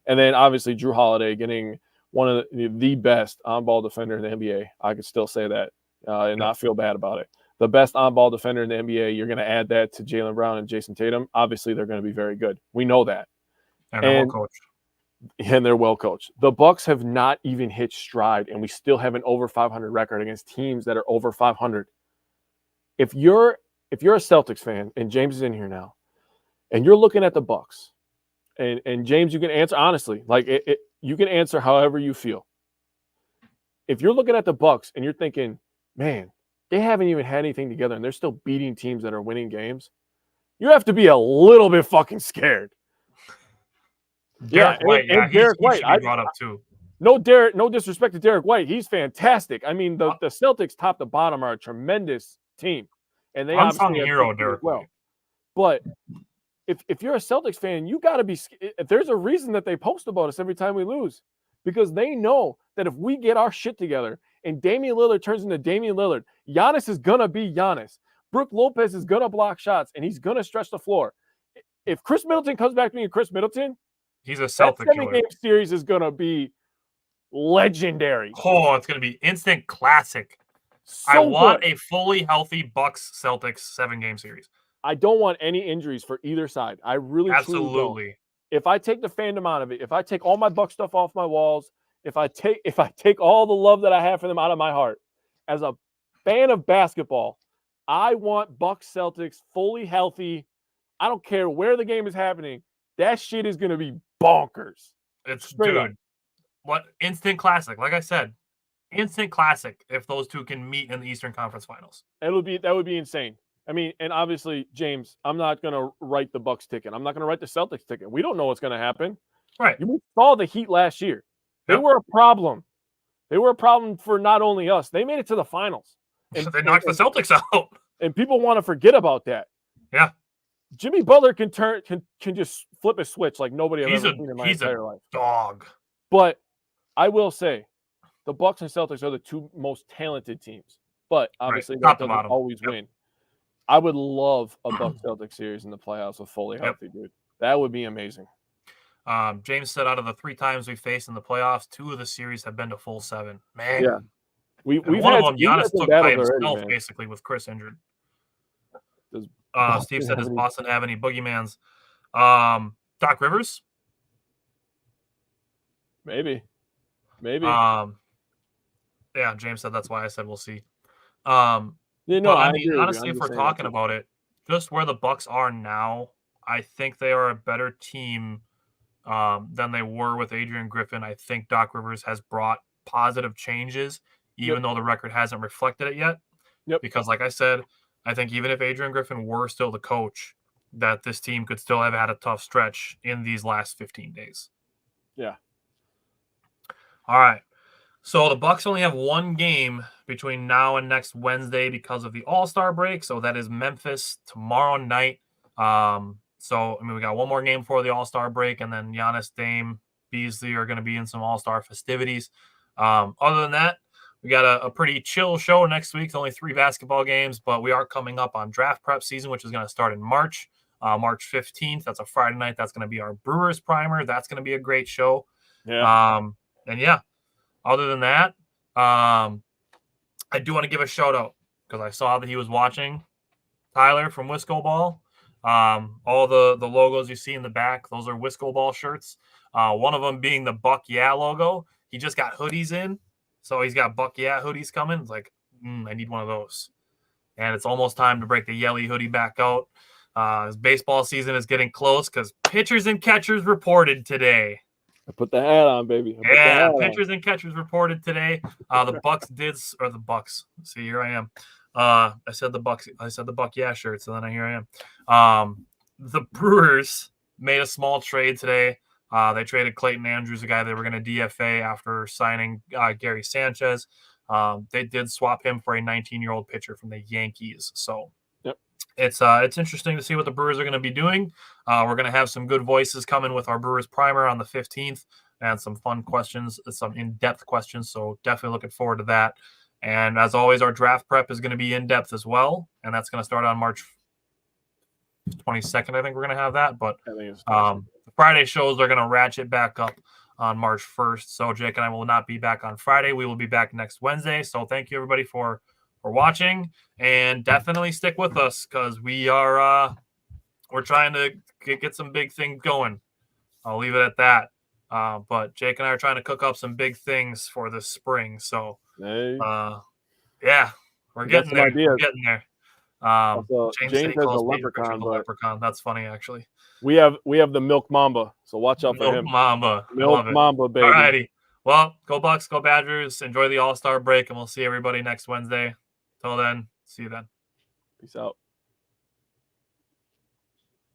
And then, obviously, Drew Holiday getting one of the best on-ball defender in the NBA. I could still say that and not feel bad about it. The best on-ball defender in the NBA, you're going to add that to Jaylen Brown and Jason Tatum. Obviously, they're going to be very good. We know that. And they're well coached. And they're well coached. The Bucks have not even hit stride, and we still have an over 500 record against teams that are over 500. If you're a Celtics fan, and James is in here now, and you're looking at the Bucks, and James, you can answer honestly. You can answer however you feel. If you're looking at the Bucks and you're thinking, man, they haven't even had anything together, and they're still beating teams that are winning games, you have to be a little bit fucking scared. Derek White, Derek White, should be brought up too. No disrespect to Derek White. He's fantastic. I mean, the Celtics top to bottom are a tremendous team. And they unsung hero, Derek White. But if you're a Celtics fan, you got to be – there's a reason that they post about us every time we lose. Because they know that if we get our shit together and Damian Lillard turns into Damian Lillard, Giannis is going to be Giannis. Brook Lopez is going to block shots, and he's going to stretch the floor. If Chris Middleton comes back to being Chris Middleton – he's a Celtic that 7-game series is going to be legendary. Oh, it's going to be instant classic. I want a fully healthy Bucks Celtics 7-game series. I don't want any injuries for either side. I really truly don't. If I take the fandom out of it, if I take all my Bucks stuff off my walls, if I take all the love that I have for them out of my heart, as a fan of basketball, I want Bucks Celtics fully healthy. I don't care where the game is happening. That shit is going to be bonkers. It's dude. What instant classic? Like I said, instant classic. If those two can meet in the Eastern Conference Finals, that would be insane. I mean, and obviously, James, I'm not going to write the Bucks ticket. I'm not going to write the Celtics ticket. We don't know what's going to happen. Right. You saw the Heat last year. They were a problem. They were a problem for not only us. They made it to the finals. And they knocked the Celtics out. And people want to forget about that. Yeah. Jimmy Butler can just flip a switch like nobody I've ever seen in my entire life. Dog. But I will say, the Bucks and Celtics are the two most talented teams. But obviously, that doesn't always win. I would love a Bucks Celtics series in the playoffs with fully healthy, dude. That would be amazing. James said out of the 3 times we faced in the playoffs, 2 of the series have been to full 7. Man. Yeah. We've one of them, Giannis took by himself, basically, with Chris injured. Steve said, does Boston have any boogeymans? Doc Rivers? Maybe. Yeah, James said that's why I said we'll see. I mean, honestly, if we're talking about it, just where the Bucks are now, I think they are a better team than they were with Adrian Griffin. I think Doc Rivers has brought positive changes, even though the record hasn't reflected it yet. Because, like I said, I think even if Adrian Griffin were still the coach, that this team could still have had a tough stretch in these last 15 days. Yeah. All right. So the Bucks only have one game between now and next Wednesday because of the All-Star break. So that is Memphis tomorrow night. We got one more game before the All-Star break, and then Giannis, Dame, Beasley are going to be in some All-Star festivities. Other than that, we got a pretty chill show next week. It's only 3 basketball games, but we are coming up on draft prep season, which is going to start in March, March 15th. That's a Friday night. That's going to be our Brewers primer. That's going to be a great show. Yeah. Other than that, I do want to give a shout out because I saw that he was watching Tyler from Wisco Ball. All the logos you see in the back, those are Wisco Ball shirts. One of them being the Buck Yeah logo. He just got hoodies in, so he's got Buck Yeah hoodies coming. It's like, I need one of those. And it's almost time to break the Yelly hoodie back out. His baseball season is getting close because pitchers and catchers reported today. I put the hat on, baby. Pitchers and catchers reported today. The Bucks. See, here I am. I said the Bucks. I said the Buck Yeah shirt. So then here I am. The Brewers made a small trade today. They traded Clayton Andrews, a guy they were going to DFA after signing Gary Sanchez. They did swap him for a 19-year-old pitcher from the Yankees. So it's interesting to see what the Brewers are going to be doing. We're going to have some good voices coming with our Brewers primer on the 15th and some fun questions, some in-depth questions. So definitely looking forward to that. And as always, our draft prep is going to be in-depth as well. And that's going to start on March 22nd. I think we're going to have that. But the Friday shows are going to ratchet back up on March 1st. So Jake and I will not be back on Friday. We will be back next Wednesday. So thank you, everybody, for watching, and definitely stick with us because we're trying to get some big things going. I'll leave it at that. But Jake and I are trying to cook up some big things for this spring. So we're getting there. We're getting there. James has a leprechaun. That's funny, actually. We have the Milk Mamba, so watch out for him. Milk Mamba, baby. All righty. Well, go Bucks, go Badgers. Enjoy the All-Star break, and we'll see everybody next Wednesday. Till then, see you then. Peace out.